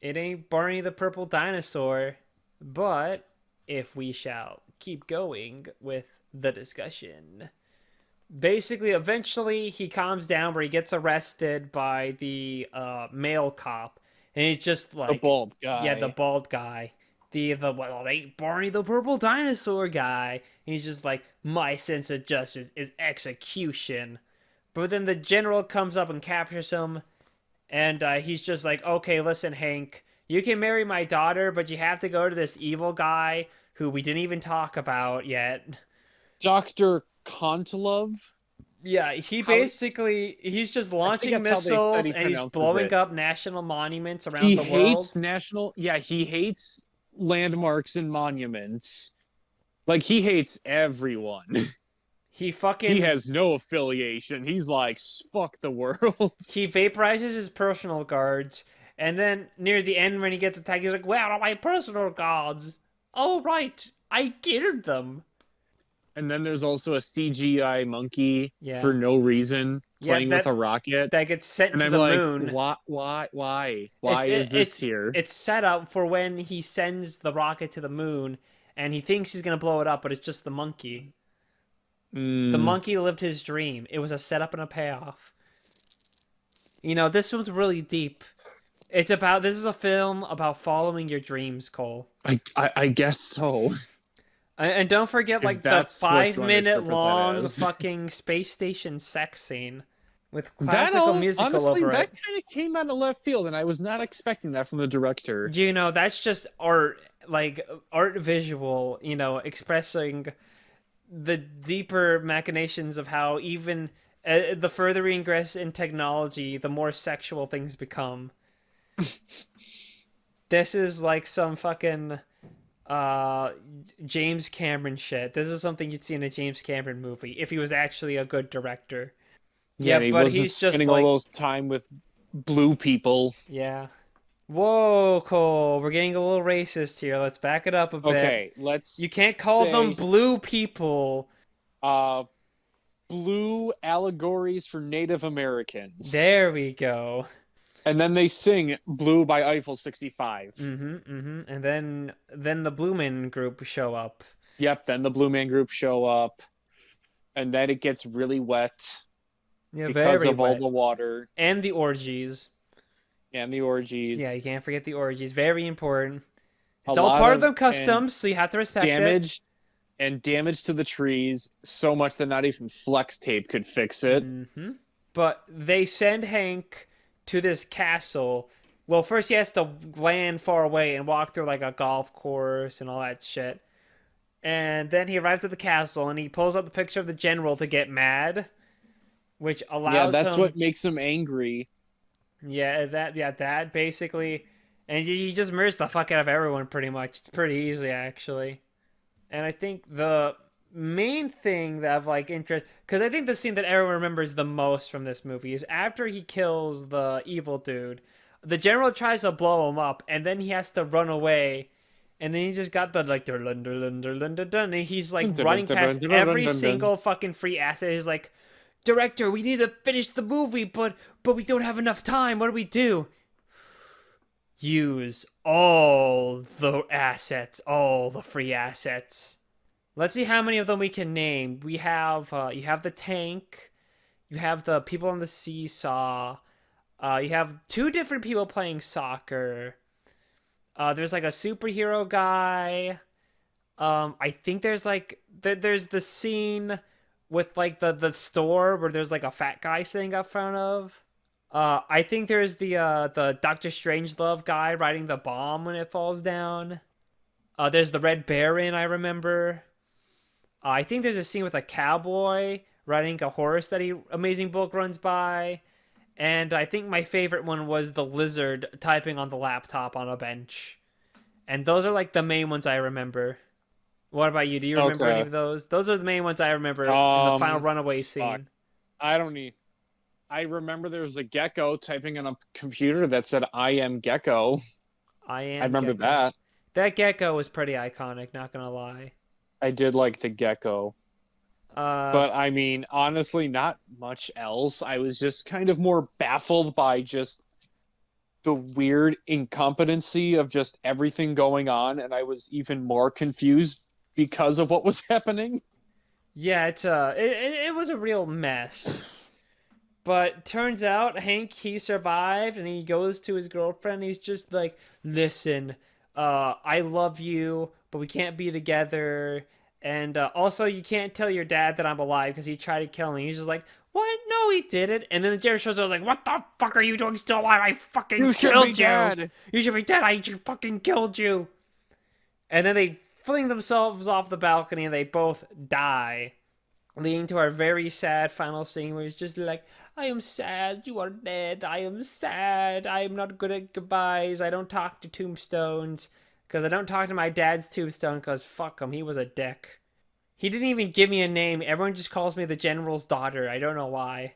it ain't Barney the Purple Dinosaur, but if we shall keep going with the discussion. Basically, eventually he calms down where he gets arrested by the male cop, and he's just The like, bald yeah, the guy. bald guy, the well, it ain't Barney the Purple Dinosaur guy. And he's just like, my sense of justice is execution. But then the general comes up and captures him, and he's just like, okay, listen, Hank, you can marry my daughter, but you have to go to this evil guy who we didn't even talk about yet. Dr. Kontalov? Yeah, he's just I think launching that's how missiles he and he's pronounces blowing it. up national monuments around He the world. hates he hates landmarks and monuments. Like, he hates everyone. He fucking He has no affiliation. He's like, fuck the world. he vaporizes his personal guards, and then near the end when he gets attacked, he's like, "Where are my personal guards? Oh right, I killed them." And then there's also a CGI monkey Yeah. for no reason playing with that a rocket. that gets sent And to I'm the like, moon. why is this here? It's set up for when he sends the rocket to the moon, and he thinks he's gonna blow it up, but it's just the monkey. The monkey lived his dream. It was a setup and a payoff. You know, this one's really deep. This is a film about following your dreams, Cole. I guess so. And don't forget, If like, the that's what you wanna 5-minute interpret that long as. fucking space station sex scene with That classical musical honestly, over that it. kind of came out of left field, and I was not expecting that from the director. You know, that's just art, like, art visual, you know, expressing the deeper machinations of how even the further we ingress in technology, the more sexual things become. This is like some fucking James Cameron shit. This is something you'd see in a James Cameron movie if he was actually a good director. Yeah, and he but wasn't he's just spending like, all those time with blue people. yeah. Whoa, Cole, we're getting a little racist here. Let's back it up a bit. Okay, let's. You can't call them blue people. Blue allegories for Native Americans. There we go. And then they sing "Blue" by Eiffel 65. And then the Blue Man Group show up. Yep. Then the Blue Man Group show up, and then it gets really wet because of all the water and the orgies. and the orgies. Yeah, you can't forget the orgies. Very important. It's all part of the customs, so you have to respect it. Damage to the trees so much that not even flex tape could fix it. But they send Hank to this castle. Well, first he has to land far away and walk through like a golf course and all that shit. And then he arrives at the castle and he pulls out the picture of the general to get mad, which allows that's him... what makes him angry. Yeah, that basically, and he just murders the fuck out of everyone pretty much. It's pretty easy actually, and I think the main thing that I've like interest, because I think the scene that everyone remembers the most from this movie is after he kills the evil dude. The general tries to blow him up, and then he has to run away, and then he just got the like and he's like running past every single fucking free asset. He's like, "Director, we need to finish the movie, but we don't have enough time. What do we do?" Use all the assets, all the free assets. Let's see how many of them we can name. We have you have the tank, you have the people on the seesaw, you have 2 different people playing soccer. There's like a superhero guy. I think there's like there's the scene with like the store where there's like a fat guy sitting up front of. I think there's the Doctor Strangelove guy riding the bomb when it falls down. There's the Red Baron, I remember. I think there's a scene with a cowboy riding a horse that Amazing Bulk runs by. And I think my favorite one was the lizard typing on the laptop on a bench. And those are like the main ones I remember. What about you? Do you remember any Okay. of those? Those are the main ones I remember in the final runaway Fuck. scene. I don't need. I remember there was a gecko typing on a computer that said "I am Gecko." I I am remember Gecko. that. That gecko was pretty iconic, not gonna lie. I did like the gecko. Uh, But I mean, honestly, not much else. I was just kind of more baffled by just the weird incompetency of just everything going on, and I was even more confused because of what was happening. yeah, it was a real mess. But turns out Hank he survived and he goes to his girlfriend. And he's just like, "Listen, I love you, but we can't be together. And also, you can't tell your dad that I'm alive because he tried to kill me." He's just like, "What? No, he didn't." And then the janitor shows up. I was like, "What the fuck are you doing still alive? I fucking You should be killed you. dead. You should be dead. I just fucking killed you." And then they fling themselves off the balcony and they both die, leading to our very sad final scene where he's just like, "I am sad, you are dead. I am sad. I am not good at goodbyes. I don't talk to tombstones. Because I don't talk to my dad's tombstone because fuck him, he was a dick." He didn't even give me a name. Everyone just calls me the general's daughter. I don't know why.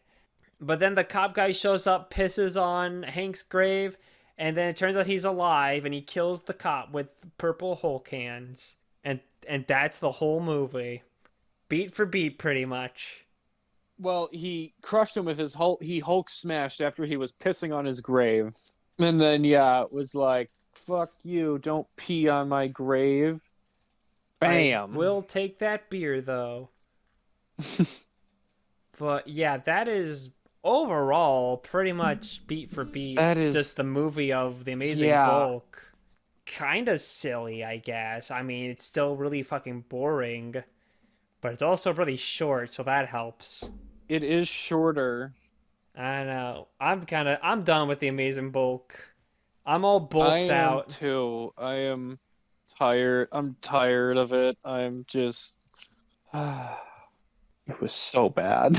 But then the cop guy shows up, pisses on Hank's grave, and then it turns out he's alive and he kills the cop with purple Hulk hands. And that's the whole movie. Beat for beat, pretty much. Well, he crushed him with his Hulk. He Hulk smashed after he was pissing on his grave, and then yeah, it was like, "Fuck you! Don't pee on my grave." I Bam. will take that beer, though. But yeah, that is overall pretty much beat for beat. That is, just the movie of The Amazing yeah, Bulk. Kind of silly, I guess. I mean, it's still really fucking boring, but it's also really short, so that helps. it is shorter. I know. I'm done with The Amazing Bulk. I'm all I bulked am out. too. I am tired. I'm tired of it. I'm just. It was so bad.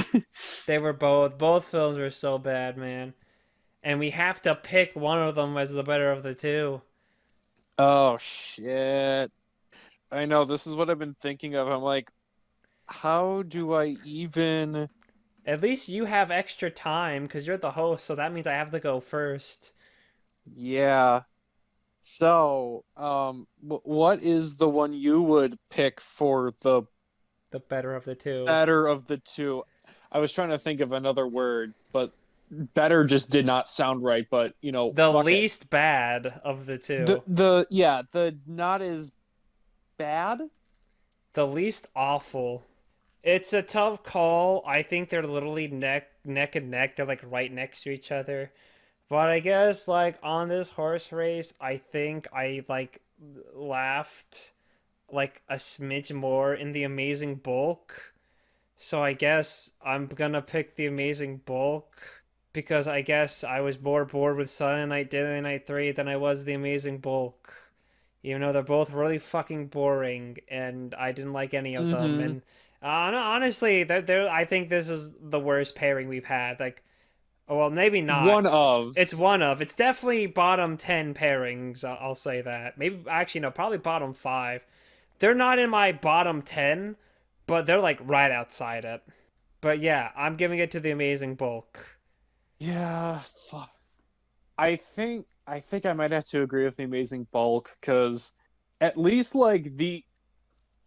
They were both films were so bad, man. And we have to pick one of them as the better of the two. Oh shit. I know, this is what I've been thinking of. I'm like, how do I even. At least you have extra time because you're the host, so that means I have to go first. Yeah. So, what is the one you would pick for the The better of the two. better of the two? I was trying to think of another word, but better just did not sound right. But The fuck it. least bad of the two. The not as bad. The least awful. It's a tough call. I think they're literally neck and neck. They're like right next to each other. But I guess like on this horse race, I think I like laughed like a smidge more in The Amazing Bulk. So I guess I'm gonna pick The Amazing Bulk because I guess I was more bored with Silent Night, Deadly Night 3 than I was The Amazing Bulk. Even though they're both really fucking boring and I didn't like any of them. Mm-hmm. And honestly, I think this is the worst pairing we've had. Like, oh, well, maybe not. One of. It's one of. It's definitely bottom 10 pairings. I'll say that. Maybe, actually, no, probably bottom 5. They're not in my bottom 10, but they're like right outside it. But yeah, I'm giving it to The Amazing Bulk. Yeah. Fuck. I think I might have to agree with the Amazing Bulk because at least like the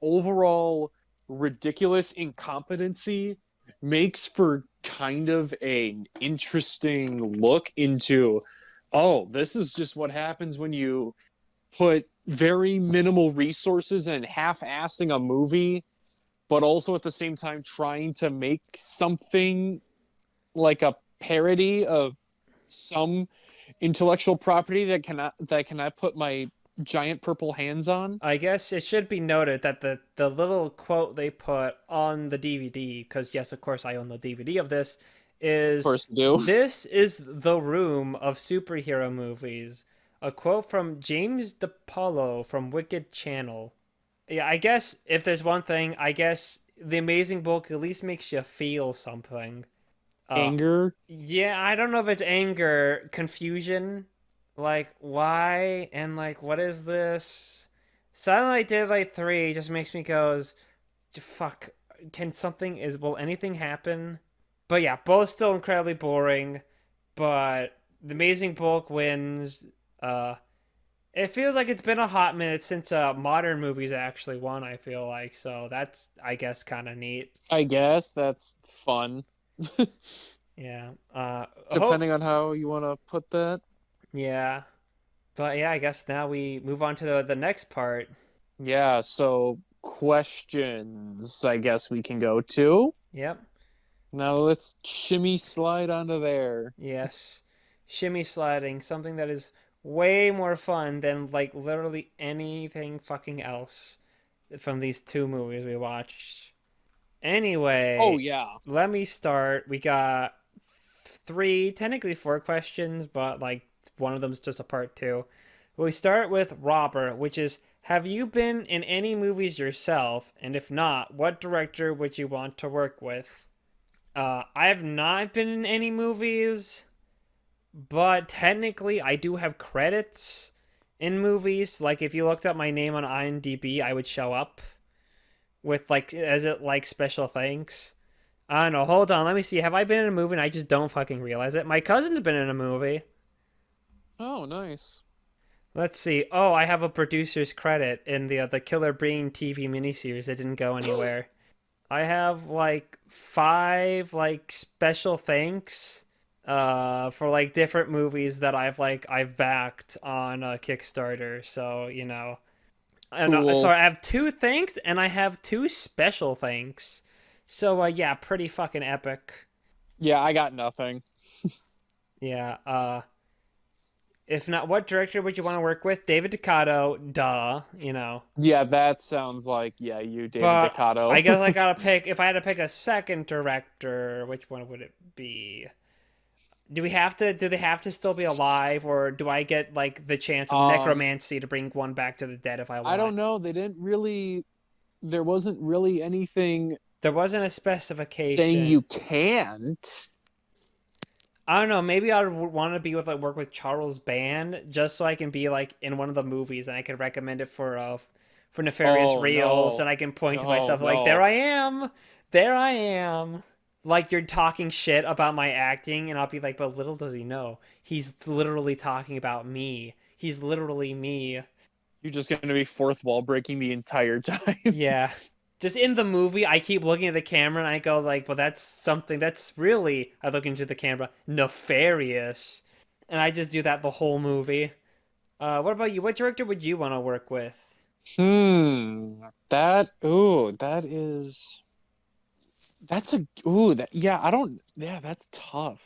overall ridiculous incompetency makes for kind of an interesting look into, oh, this is just what happens when you put very minimal resources and half-assing a movie, but also at the same time trying to make something like a parody of some intellectual property that cannot put my giant purple hands on? I guess it should be noted that the little quote they put on the DVD, because yes, of course I own the DVD of this, Of is course you do. "This is the room of superhero movies." A quote from James DePaulo from Wicked Channel. Yeah, I guess if there's one thing, I guess the Amazing Book at least makes you feel something. Uh, Anger. yeah, I don't know if it's anger, confusion, like why and like what is this? Silent Night Dead Light 3 just makes me goes, fuck, can something is will anything happen? But yeah, both still incredibly boring, but the Amazing Bulk wins. Uh it feels like it's been a hot minute since modern movies actually won, I feel like. So that's I guess kind of neat. I guess that's fun. Yeah. Depending on how you want to put that. Yeah. But yeah, I guess now we move on to the next part. Yeah, so questions, I guess we can go to. Yep. Now let's shimmy slide onto there. Yes. Shimmy sliding, something that is way more fun than like literally anything fucking else from these two movies we watched. Oh Anyway, yeah. let me start. We got three, technically four questions, but like one of them's just a part two. We start with Robert, which is, have you been in any movies yourself? And if not, what director would you want to work with? I have not been in any movies, but technically I do have credits in movies. Like if you looked up my name on IMDb, I would show up with like as it like special thanks. I don't know. Hold on, let me see. Have I been in a movie and I just don't fucking realize it? My cousin's been in a movie. Oh, nice. Let's see. Oh, I have a producer's credit in the Killer Brain TV miniseries that didn't go anywhere. I have like five like special thanks for like different movies that I've backed on Kickstarter. So, you know. And Cool. sorry, I have two thanks and I have two special thanks. So yeah, pretty fucking epic. Yeah, I got nothing. Yeah, if not, what director would you want to work with? David Ducato, duh, you know. Yeah, that sounds like, yeah, you, David But I Ducato. guess I gotta pick, if I had to pick a second director, which one would it be? Do they have to still be alive, or do I get, like, the chance of um, necromancy to bring one back to the dead if I I want? don't know. There wasn't really anything There wasn't a saying specification. you can't. I don't know. Maybe I would want to be with like work with Charles Band just so I can be like in one of the movies and I could recommend it for Nefarious Oh, Reels no. and I can point to No, myself like no. there I am. Like you're talking shit about my acting and I'll be like, but little does he know, he's literally talking about me. He's literally me. You're just going to be fourth wall breaking the entire time. Yeah. Just in the movie, I keep looking at the camera and I go like, well, that's something that's really, I look into the camera, nefarious. And I just do that the whole movie. What about you? What director would you want to work with? Hmm. That is, yeah, that's tough.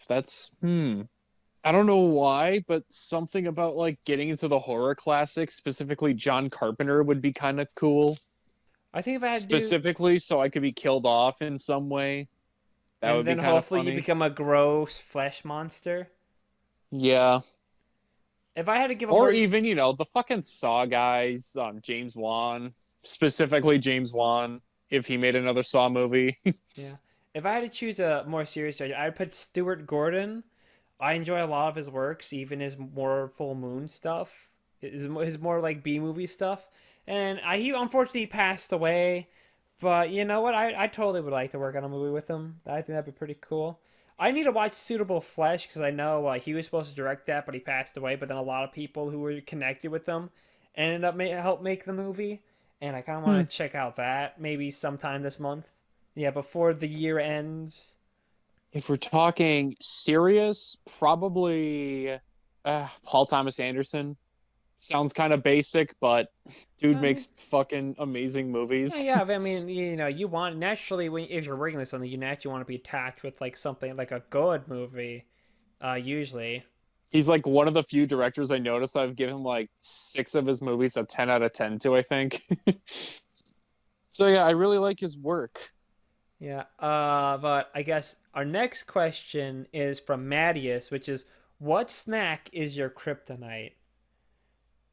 I don't know why, but something about like getting into the horror classics, specifically John Carpenter, would be kind of cool. I think if I had to do, Specifically, so I could be killed off in some way. That and would be then kind of hopefully you funny. become a gross flesh monster. Yeah. If I had to give a Or more, even, the fucking Saw guys, James Wan, specifically James Wan, if he made another Saw movie. yeah, if I had to choose a more serious director, I'd put Stuart Gordon. I enjoy a lot of his works, even his more Full Moon stuff, his more like B movie stuff. And he unfortunately passed away. But you know what? I totally would like to work on a movie with him. I think that'd be pretty cool. I need to watch Suitable Flesh because I know he was supposed to direct that, but he passed away. But then a lot of people who were connected with them ended up help make the movie, and I kind of Hmm. want to check out that maybe sometime this month. Yeah, before the year ends. If we're talking serious, probably Paul Thomas Anderson. Sounds kind of basic, but dude I mean, makes fucking amazing movies. yeah. I mean, you know, you want naturally when if you're working with something, you naturally want to be attached with like something like a good movie. Usually. He's like one of the few directors I noticed I've given him like 6 of his movies a 10 out of 10 to, I think. So yeah, I really like his work. Yeah. But I guess our next question is from Mattias, which is, what snack is your kryptonite?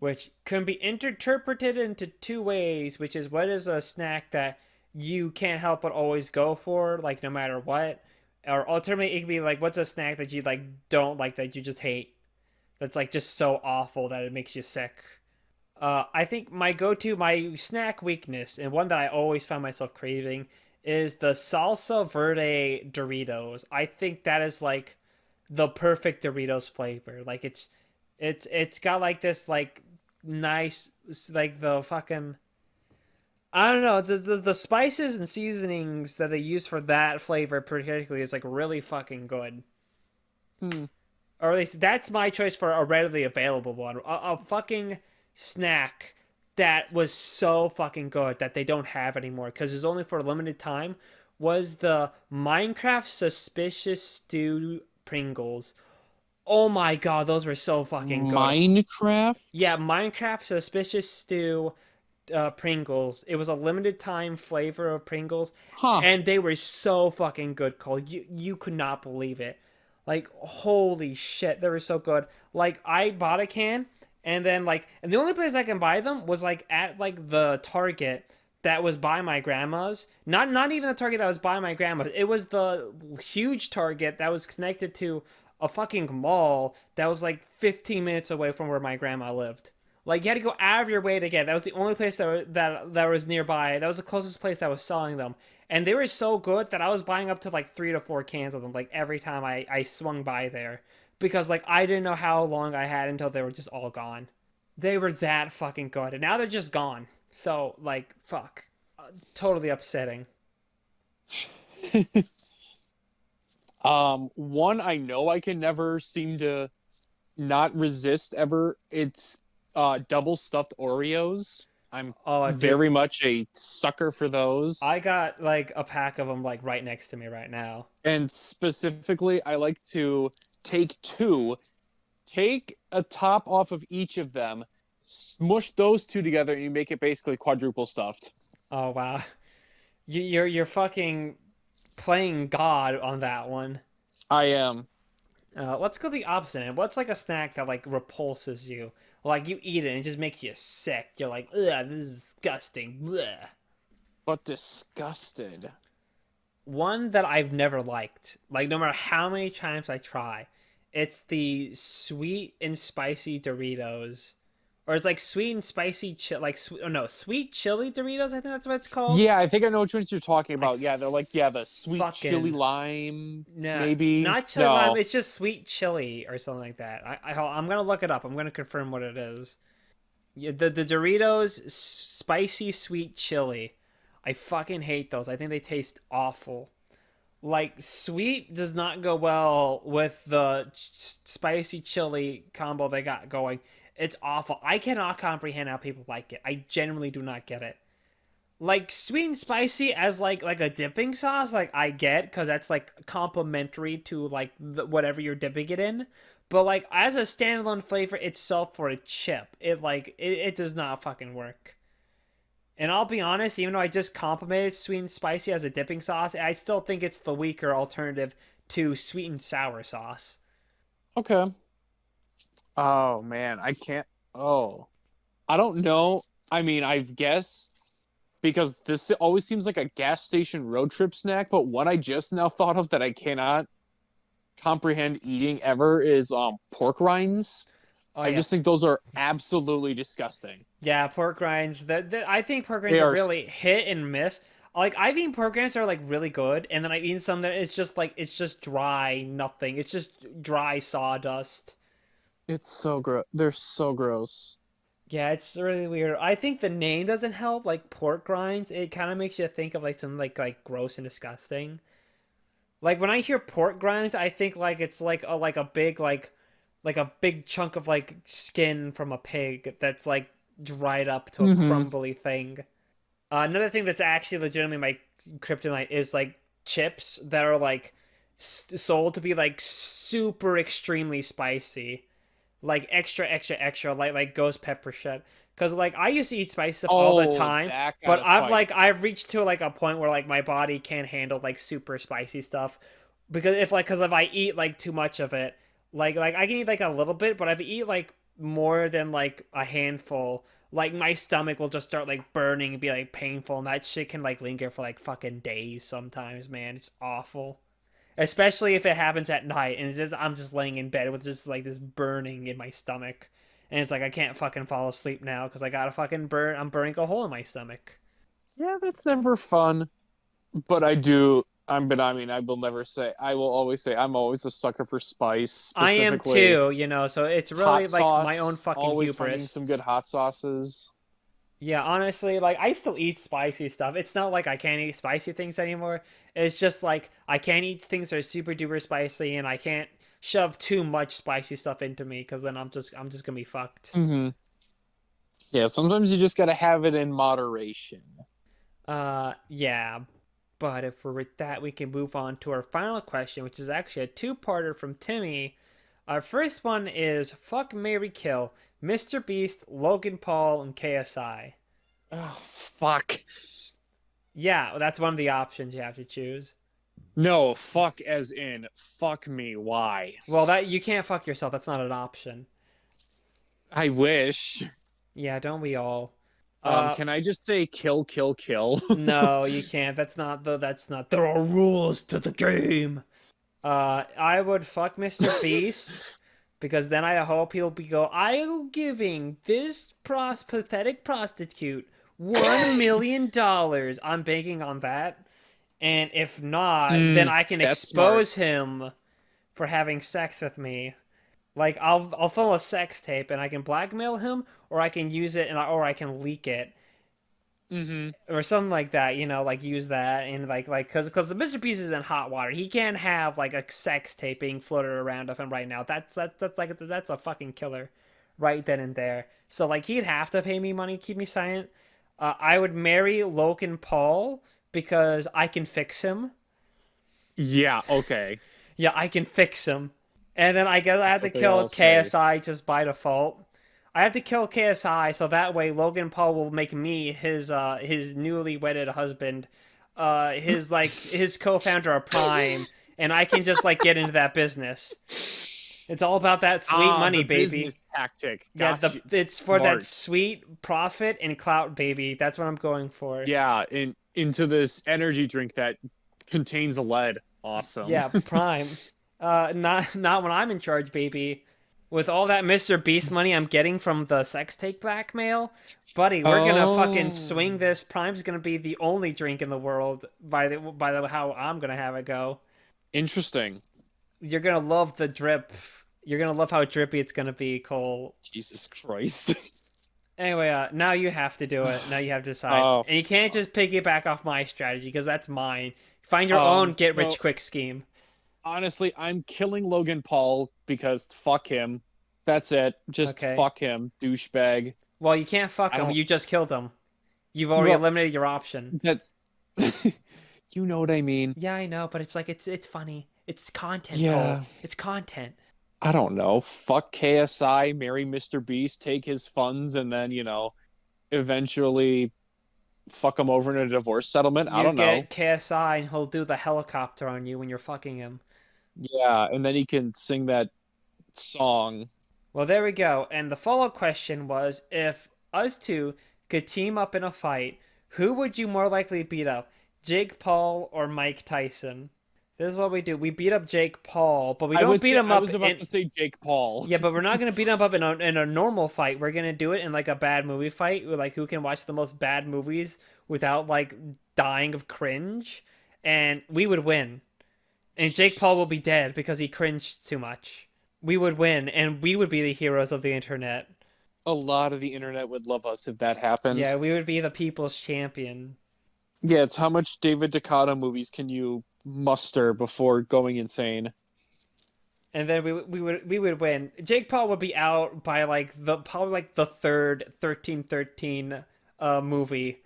Which can be interpreted into two ways, which is, what is a snack that you can't help but always go for, like no matter what? Or alternatively, it could be like, what's a snack that you like don't like, that you just hate? That's like just so awful that it makes you sick. I think my snack weakness, and one that I always find myself craving, is the salsa verde Doritos. I think that is like the perfect Doritos flavor. Like it's got like this like nice, like the fucking, I don't know, the spices and seasonings that they use for that flavor particularly is like really fucking good. Hmm. Or at least that's my choice for a readily available one. A fucking snack that was so fucking good that they don't have anymore because it's only for a limited time was the Minecraft Suspicious Stew Pringles. Oh my god, those were so fucking good. Yeah, Minecraft? Minecraft Suspicious Stew Pringles. It was a limited time flavor of Pringles, Huh. and they were so fucking good, Cole. You could not believe it. Like holy shit, they were so good. Like I bought a can, and then and the only place I can buy them was like at like the Target that was by my grandma's. Not even the Target that was by my grandma's. It was the huge Target that was connected to a fucking mall that was like 15 minutes away from where my grandma lived. Like you had to go out of your way to get. That was the only place that was nearby. That was the closest place that was selling them, and they were so good that I was buying up to like 3 to 4 cans of them like every time I swung by there, because like I didn't know how long I had until they were just all gone. They were that fucking good, and now they're just gone. So like fuck, totally upsetting. One I know I can never seem to not resist ever. It's double stuffed Oreos. I'm Oh dude, very much a sucker for I those. got like a pack of them like right next to me right now. And specifically, I like to take two, take a top off of each of them, smush those two together, and you make it basically quadruple stuffed. Oh wow, you're fucking playing God on that one. I am. Let's go the opposite end. What's like a snack that like repulses you? Like you eat it and it just makes you sick. You're like, ugh, this is disgusting. Blech. But disgusted. One that I've never liked, like no matter how many times I try, it's the sweet and spicy Doritos. Or it's like sweet and spicy oh no, sweet chili Doritos, I think that's what it's called. Yeah, I think I know which ones you're talking I about. Yeah, they're like, yeah, the sweet chili fucking lime, No, maybe. not chili lime. No. It's just sweet chili or something like that. I'm gonna look it up. I'm gonna confirm what it is. Yeah, the Doritos spicy sweet chili. I fucking hate those. I think they taste awful. Like sweet does not go well with the spicy chili combo they got going. It's awful. I cannot comprehend how people like it. I genuinely do not get it. Like sweet and spicy as like a dipping sauce, like I get, because that's like complementary to like whatever you're dipping it in. But like as a standalone flavor itself for a chip, it does not fucking work. And I'll be honest, even though I just complimented sweet and spicy as a dipping sauce, I still think it's the weaker alternative to sweet and sour sauce. Okay. Oh man, I can't. Oh, I don't know. I mean, I guess because this always seems like a gas station road trip snack, but what I just now thought of that I cannot comprehend eating ever is pork rinds. Oh I yeah, just think those are absolutely disgusting. yeah, pork rinds. I think pork rinds They are are really hit and miss. Like I've eaten pork rinds that are like really good, and then I've eaten some that it's just dry, nothing. It's just dry sawdust. it's so gross. They're so gross. Yeah, it's really weird. I think the name doesn't help. Like pork rinds, it kind of makes you think of like something like gross and disgusting. Like when I hear pork rinds, I think like it's like a big like a big chunk of like skin from a pig that's like dried up to a Mm-hmm. crumbly thing. Another thing that's actually legitimately my kryptonite is like chips that are like sold to be like super extremely spicy. like extra, extra, extra, like ghost pepper shit. Because like I used to eat spicy stuff all the Oh, time, that kind but of spice. I've reached to like a point where like my body can't handle like super spicy stuff. Because if I eat like too much of it, like I can eat like a little bit, but if I eat like more than like a handful, like my stomach will just start like burning and be like painful, and that shit can like linger for like fucking days sometimes, man. It's awful. Especially if it happens at night and I'm just laying in bed with just like this burning in my stomach. And it's like I can't fucking fall asleep now because I gotta fucking I'm burning a hole in my stomach. Yeah, that's never fun. But I do. I mean, I will never say. I will always say I'm always a sucker for spice, I am specifically too, you know, so it's really hot like my own sauce. fucking Always finding hubris. some good hot sauces. Yeah, honestly, like I still eat spicy stuff. It's not like I can't eat spicy things anymore. It's just like I can't eat things that are super duper spicy, and I can't shove too much spicy stuff into me because then I'm just gonna be fucked. Hmm. Yeah, sometimes you just gotta have it in moderation. Yeah. But if we're with that, we can move on to our final question, which is actually a two-parter from Timmy. Our first one is fuck Mary Kill, Mr. Beast, Logan Paul, and KSI. Oh, fuck. Yeah, that's one of the options you have to choose. No, fuck as in fuck me. Why? Well, that you can't fuck yourself. That's not an option. I wish. Yeah, don't we all? Uh, Can I just say kill, kill, kill? no, you can't. That's not. There are rules to the game. I would fuck Mr. Beast because then I hope he'll be I'm giving this pathetic prostitute $1 million. I'm banking on that. And if not, then I can That's smart. expose him for having sex with me. Like I'll film a sex tape and I can blackmail him, or I can use it or I can leak it Mm-hmm. or something like that. You know, like use that and because the Mr. Beast is in hot water, he can't have like a sex tape being floated around of him right now. That's a fucking killer, right then and there. So like he'd have to pay me money, keep me silent. I would marry Logan Paul because I can fix him. Yeah, okay. Yeah, I can fix him. And then I guess I have That's to what they kill all say. KSI just by default. I have to kill KSI so that way Logan Paul will make me his newly wedded husband, his co-founder of Prime, and I can just like get into that business. It's all about that sweet Ah, money, the baby. business tactic. Yeah, Gotcha. it's for that Smart. sweet profit and clout, baby. That's what I'm going for. Yeah, into this energy drink that contains lead. Awesome. Yeah, Prime. Not when I'm in charge, baby. With all that Mr. Beast money I'm getting from the sex tape blackmail, buddy, we're gonna fucking Oh, swing this. Prime's gonna be the only drink in the world by the how I'm gonna have it go. interesting. You're gonna love the drip. You're gonna love how drippy it's gonna be, Cole. Jesus Christ. Anyway, now you have to do it. Now you have to decide, Oh, and you can't just piggyback off my strategy because that's mine. Find your own um, get so rich quick scheme. honestly, I'm killing Logan Paul because fuck him. That's it. Just Okay. fuck him, douchebag. Well, you can't fuck I him. don't. You just killed him. You've already Well, eliminated your option. that's. You know what I mean. Yeah, I know, but it's like it's funny. It's content, Cole. Yeah. It's content. I don't know. Fuck KSI, marry Mr. Beast, take his funds, and then, eventually fuck him over in a divorce settlement. I You don't know. get KSI and he'll do the helicopter on you when you're fucking him. Yeah, and then he can sing that song. Well, there we go. And the follow-up question was if us two could team up in a fight, who would you more likely beat up? Jake Paul or Mike Tyson? This is what we do. We beat up Jake Paul, but we I don't would beat say him I up was about in to say Jake Paul. Yeah, but we're not gonna beat him up in a normal fight. We're gonna do it in like a bad movie fight, where, like who can watch the most bad movies without like dying of cringe, and we would win. And Jake Paul will be dead because he cringed too much. We would win, and we would be the heroes of the internet. A lot of the internet would love us if that happened. Yeah, we would be the people's champion. Yeah, it's how much David Duchovny movies can you muster before going insane? And then we would win. Jake Paul would be out by probably like the third 1313 movie.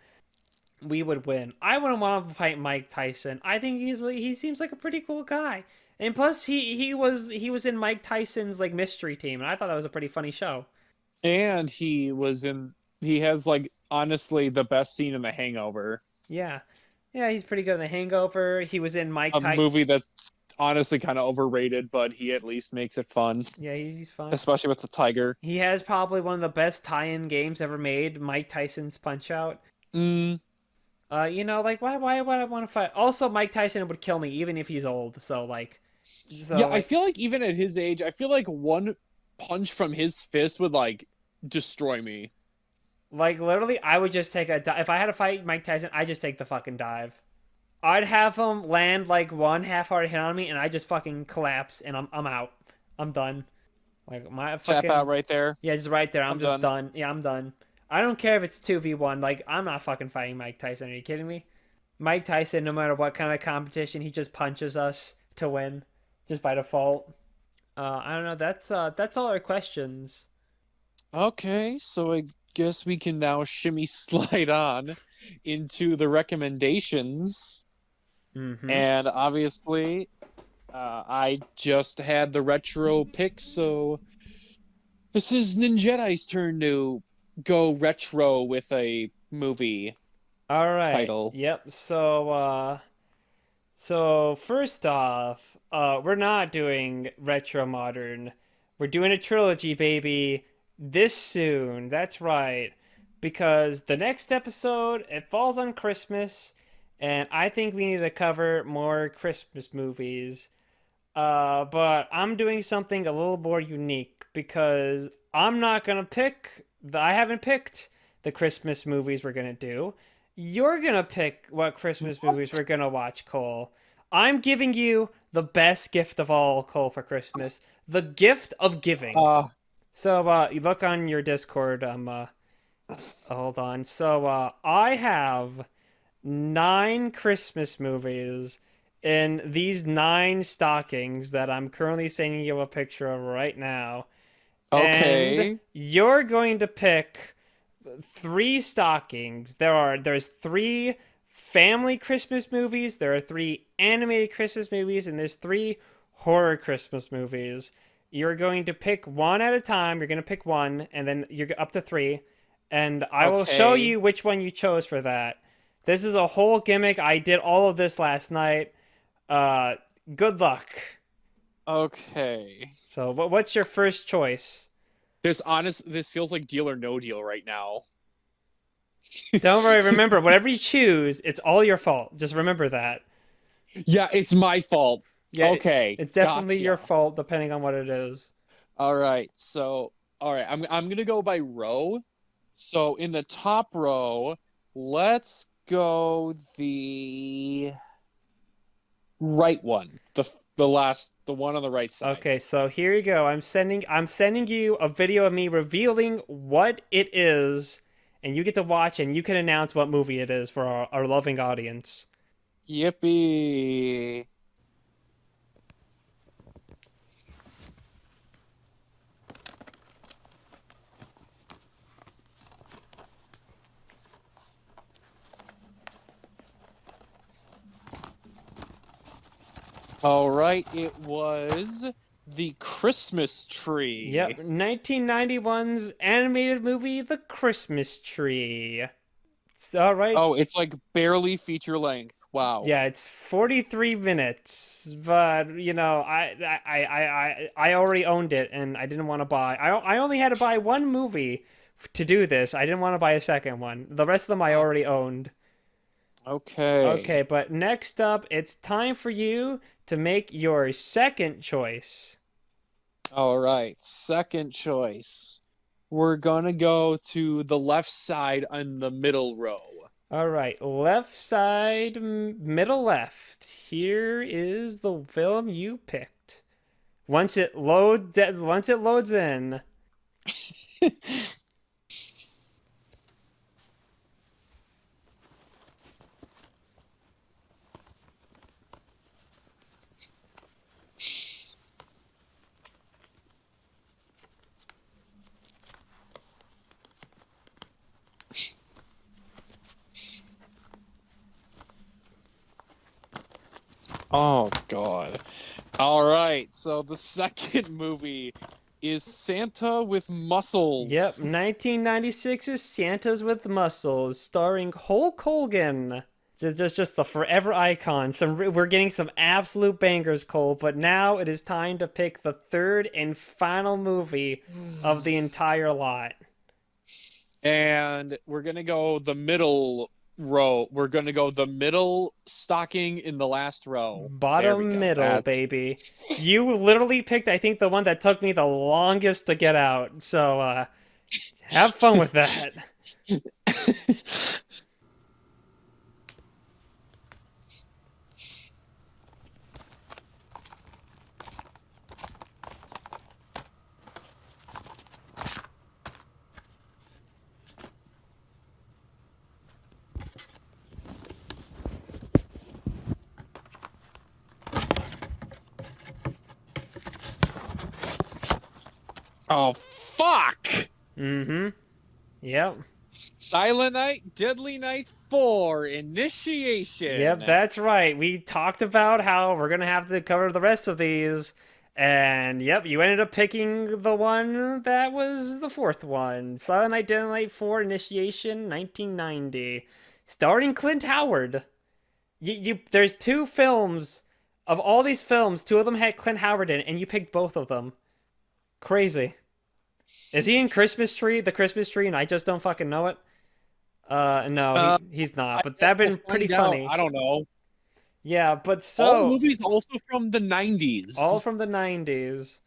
We would win. I wouldn't want to fight Mike Tyson. I think he seems like a pretty cool guy. And plus, he was in Mike Tyson's like mystery team, and I thought that was a pretty funny show. And he has like honestly the best scene in The Hangover, Yeah, yeah, he's pretty good in The Hangover. He was in Mike a Ty. movie that's honestly kind of overrated, but he at least makes it fun, Yeah, he's fun. especially with the tiger. He has probably one of the best tie-in games ever made, Mike Tyson's Punch Out. Mm, Like why would I want to fight? Also, Mike Tyson would kill me even if he's old. yeah, I Like feel like even at his age, I feel like one punch from his fist would like destroy me. literally, I would just take if I had to fight Mike Tyson, I just take the fucking dive. I'd have him land like one half-hearted hit on me, and I just fucking collapse, and I'm out. I'm done. Like my Tap fucking out right there. yeah, just right there. I'm I'm just done. done. Yeah, I'm done. I don't care if it's 2v1. Like I'm not fucking fighting Mike Tyson. Are you kidding me? Mike Tyson, no matter what kind of competition, he just punches us to win, just by default. I don't know. That's all our questions. Okay, so I guess we can now shimmy slide on into the recommendations. Mm-hmm. And obviously, I just had the retro pick, so this is Ninjedi's turn to go retro with a movie All right. title. Yep. So first off, we're not doing retro modern. We're doing a trilogy, baby. This soon. That's right. Because the next episode, it falls on Christmas, and I think we need to cover more Christmas movies. But I'm doing something a little more unique because I'm not gonna pick I haven't picked the Christmas movies we're gonna do. You're gonna pick what Christmas movies What? we're gonna watch, Cole. I'm giving you the best gift of all, Cole, for Christmas. The gift of giving. Uh, So, you look on your Discord. Hold on. So, I have 9 Christmas movies in these 9 stockings that I'm currently sending you a picture of right now. And okay. you're going to pick 3 stockings. There's 3 family Christmas movies, there are 3 animated Christmas movies, and there's 3 horror Christmas movies. You're going to pick one at a time. You're going to pick one, and then you're up to 3. And I will show Okay. you which one you chose for that. This is a whole gimmick. I did all of this last night. Uh, Good luck. Okay. So, what's your first choice? This feels like Deal or No Deal right now. Don't worry. Remember, whatever you choose, it's all your fault. Just remember that. Yeah, it's my fault. Yeah, Okay, it's definitely your gotcha. fault, depending on what it is. All right. So, all right, I'm gonna go by row. So in the top row, let's go the right one. The one on the right side. Okay, so here you go. I'm sending you a video of me revealing what it is, and you get to watch and you can announce what movie it is for our loving audience. Yippee. All right, it was The Christmas Tree. Yep, 1991's animated movie The Christmas Tree. All right. Oh, it's like barely feature length. Wow. Yeah, it's 43 minutes, but I already owned it and I didn't want to buy. I only had to buy one movie to do this. I didn't want to buy a second one. The rest of them I Oh, already owned. okay. Okay, but next up, it's time for you to make your second choice. All right. Second choice. We're gonna go to the left side on the middle row. All right, left side, middle left. Here is the film you picked. Once it loads in. Oh God. All right, so the second movie is Santa with Yep, Muscles. 1996's Santa's with Muscles, starring Hulk Hogan. Just the forever icon. We're getting some absolute bangers, Cole. But now it is time to pick the third and final movie of the entire lot. And we're going to go the middle row. We're going to go the middle stocking in the last row. There we Bottom go. middle, That's baby. You literally picked, I think, the one that took me the longest to get out. So, have fun with that. Oh, fuck! Mm-hmm. Yep. Silent Night, Deadly Night 4, Initiation. Yep, that's right. We talked about how we're gonna have to cover the rest of these. And yep, you ended up picking the one that was the fourth one. Silent Night, Deadly Night 4, Initiation, 1990. Starring Clint Howard. There's two films. Of all these films, two of them had Clint Howard in, and you picked both of them. Crazy. Is he in Christmas Tree? The Christmas Tree, and I just don't fucking know it? No, he's not. I But guess that'd we'll been pretty find out. funny. I don't know. Yeah, but All so movies also from the all 90s. from the 90s.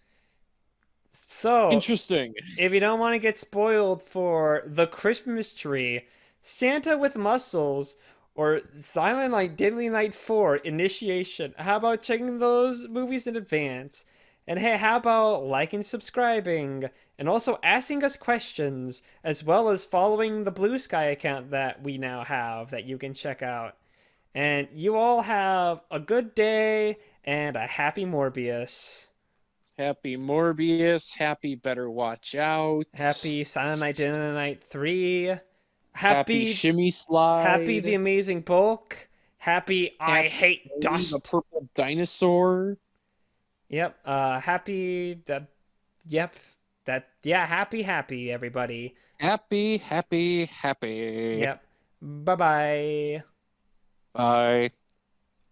So, Interesting. if you don't want to get spoiled for The Christmas Tree, Santa with Muscles, or Silent Night, Deadly Night 4, Initiation, how about checking those movies in advance? And hey, how about liking, subscribing, and also asking us questions, as well as following the Blue Sky account that we now have that you can check out. And you all have a good day and a happy Morbius. Happy Morbius. Happy Better Watch Out. Happy Silent Night, Deadly Night 3. Happy Happy Shimmy Happy The Slide. Amazing Bulk. Happy I Happy Hate Tony the Dust. Purple Dinosaur. Yep. Happy that. Yep. That. Yeah. Happy everybody. Happy, happy, happy. Yep. Bye bye. Bye.